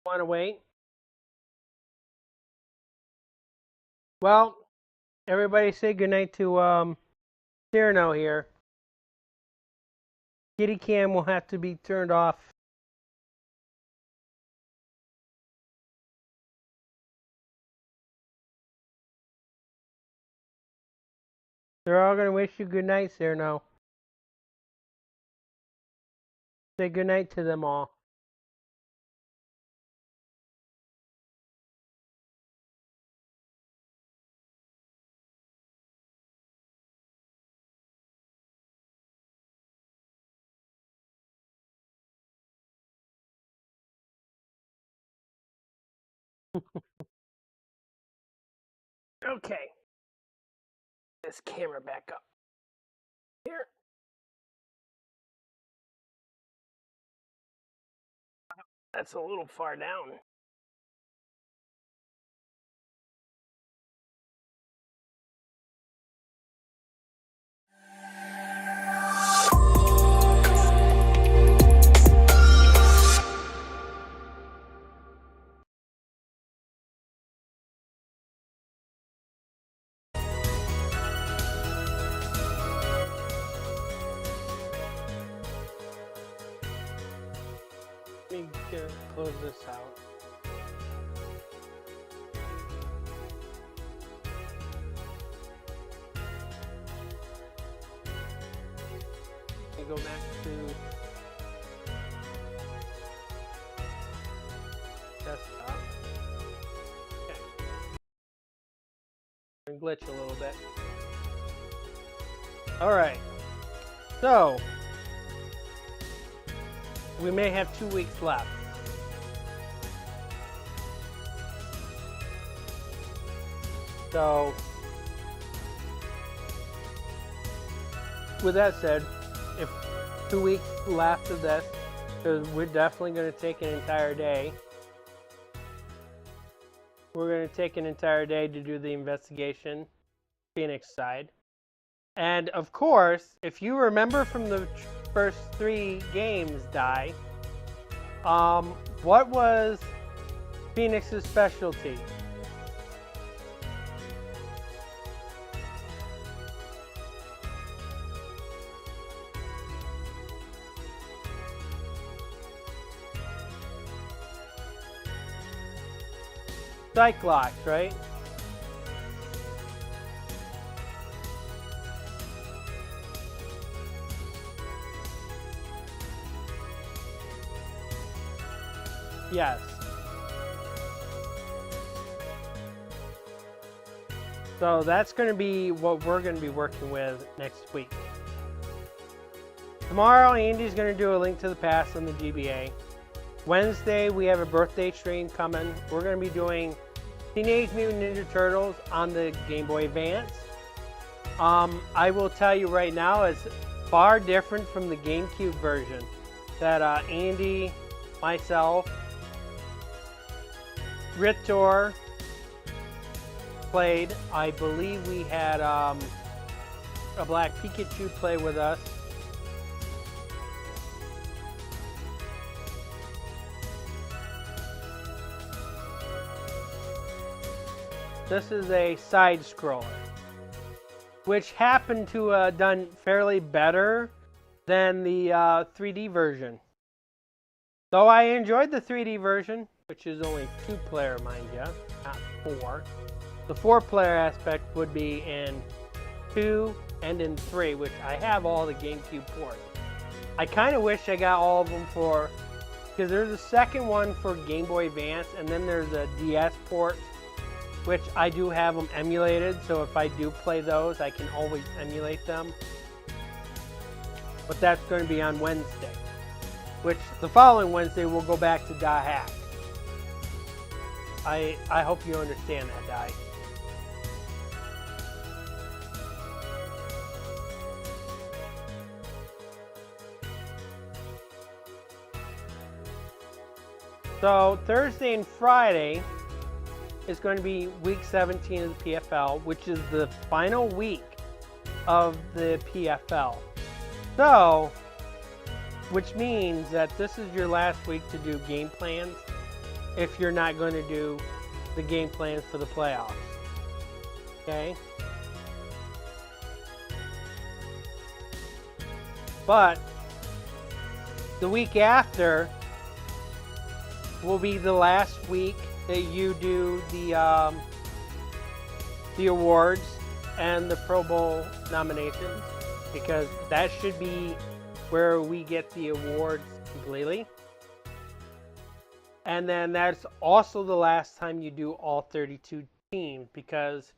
Speaker 1: Want to wait? Well, everybody say goodnight to Cyrano here. Kitty cam will have to be turned off. They're all going to wish you good night, Cyrano. Say good night to them all. Okay. This camera back up. Here. That's a little far down. Let me close this out. Let me go back to desktop. Okay. And glitch a little bit. Alright. So, we may have 2 weeks left. So, with that said, if 2 weeks left of this, because we're definitely going to take an entire day. We're going to take an entire day to do the investigation, Phoenix side. And of course, if you remember from the first 3 games, what was Phoenix's specialty? Psych locks, right? Yes. So that's going to be what we're going to be working with next week. Tomorrow, Andy's going to do a link to the past on the GBA. Wednesday, we have a birthday stream coming. We're going to be doing Teenage Mutant Ninja Turtles on the Game Boy Advance. I will tell you right now, it's far different from the GameCube version that Andy, myself, Ritor played. I believe we had a Black Pikachu play with us. This is a side scroller, which happened to have done fairly better than the 3D version. Though I enjoyed the 3D version, which is only 2-player, mind you, not 4. The 4-player aspect would be in 2 and in 3, which I have all the GameCube ports. I kind of wish I got all of them for, because there's a second one for Game Boy Advance, and then there's a DS port, which I do have them emulated, so if I do play those, I can always emulate them. But that's going to be on Wednesday, which the following Wednesday we'll go back to Da Hack. I hope you understand that, Di. So Thursday and Friday is going to be week 17 of the PFL, which is the final week of the PFL. So, which means that this is your last week to do game plans if you're not going to do the game plans for the playoffs. Okay? But the week after will be the last week that you do the awards and the Pro Bowl nominations, because that should be where we get the awards completely. And then that's also the last time you do all 32 teams, because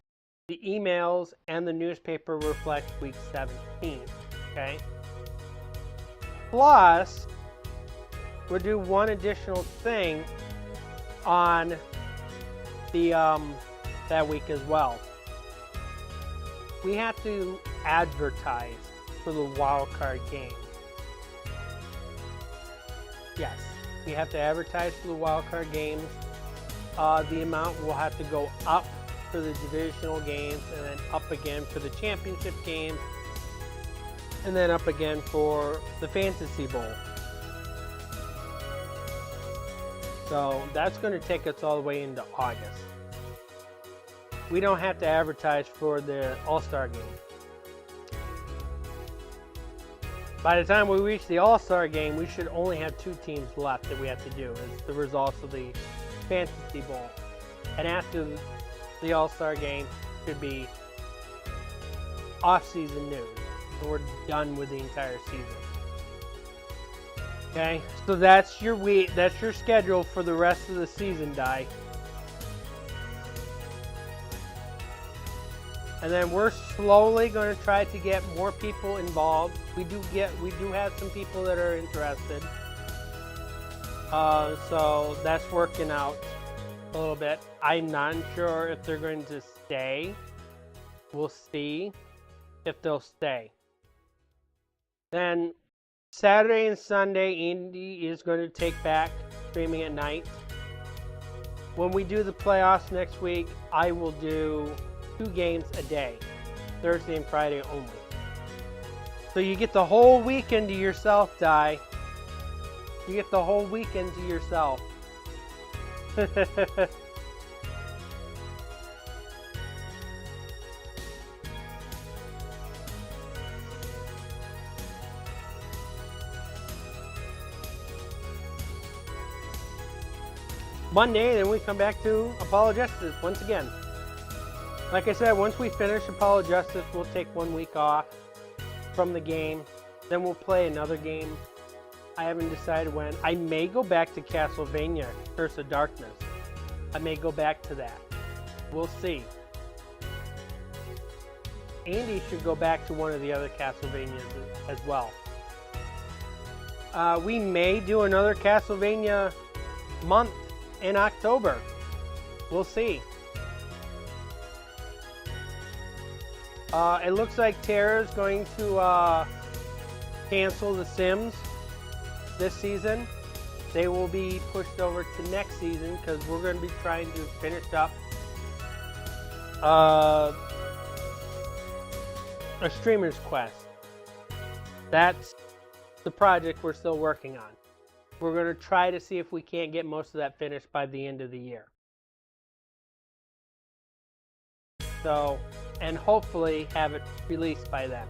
Speaker 1: the emails and the newspaper reflect week 17. Okay? Plus, we'll do one additional thing on the that week as well. We have to advertise for the wild card game. Yes, we have to advertise for the wild card games. The amount will have to go up for the divisional games, and then up again for the championship games, and then up again for the Fantasy Bowl. So that's going to take us all the way into August. We don't have to advertise for the All-Star game. By the time we reach the All-Star game, we should only have 2 teams left that we have to do as the results of the Fantasy Bowl. And after the All-Star game should be off-season news. So we're done with the entire season. Okay, so that's your week. That's your schedule for the rest of the season, Di. And then we're slowly going to try to get more people involved. We do have some people that are interested. So that's working out a little bit. I'm not sure if they're going to stay. We'll see if they'll stay. Then Saturday and Sunday, Andy is going to take back streaming at night. When we do the playoffs next week, I will do 2 games a day, Thursday and Friday only. So you get the whole weekend to yourself, Di. You get the whole weekend to yourself. Monday, then we come back to Apollo Justice once again. Like I said, once we finish Apollo Justice, we'll take 1 week off from the game. Then we'll play another game. I haven't decided when. I may go back to Castlevania, Curse of Darkness. I may go back to that. We'll see. Andy should go back to one of the other Castlevanias as well. We may do another Castlevania month in October. We'll see. It looks like Tara's going to cancel The Sims this season. They will be pushed over to next season because we're going to be trying to finish up a Streamer's Quest. That's the project we're still working on. We're going to try to see if we can't get most of that finished by the end of the year. So, and hopefully have it released by then.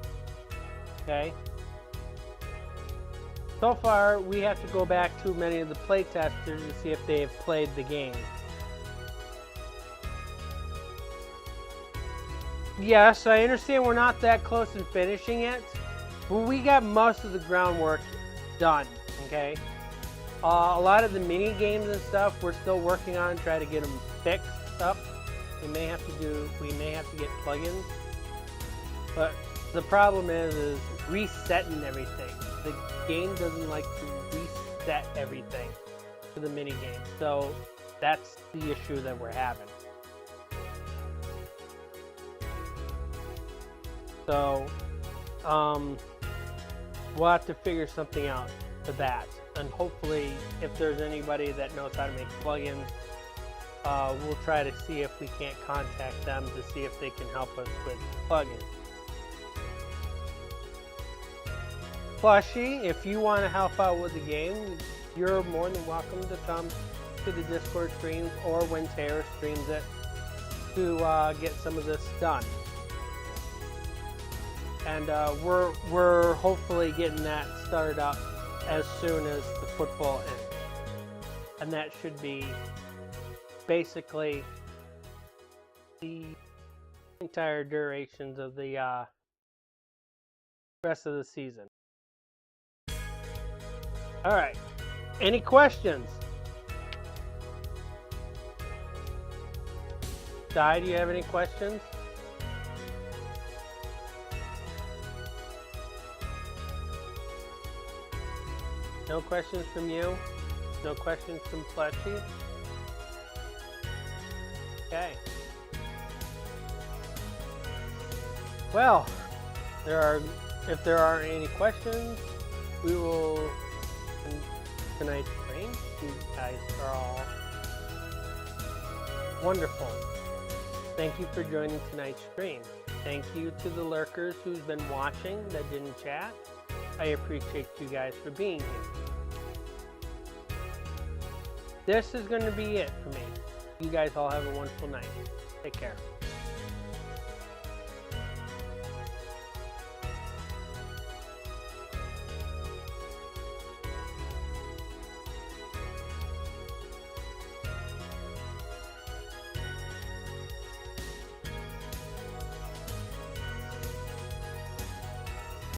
Speaker 1: Okay? So far, we have to go back to many of the playtesters to see if they have played the game. Yes, I understand we're not that close in finishing it, but we got most of the groundwork done, okay? A lot of the mini games and stuff we're still working on, try to get them fixed up. We may have to get plugins, but the problem is resetting everything. The game doesn't like to reset everything to the mini game, so that's the issue that we're having. So we'll have to figure something out for that, and hopefully if there's anybody that knows how to make plugins, we'll try to see if we can't contact them to see if they can help us with plugins. Plushy, if you want to help out with the game, you're more than welcome to come to the Discord streams or when Tara streams it to get some of this done. And we're hopefully getting that started up as soon as the football ends. And that should be basically the entire durations of the rest of the season. All right. Any questions? Di, do you have any questions? No questions from you? No questions from Plushy? Okay. Well, if there aren't any questions, we will end tonight's stream. You guys are all wonderful. Thank you for joining tonight's stream. Thank you to the lurkers who's been watching that didn't chat. I appreciate you guys for being here. This is going to be it for me. You guys all have a wonderful night. Take care.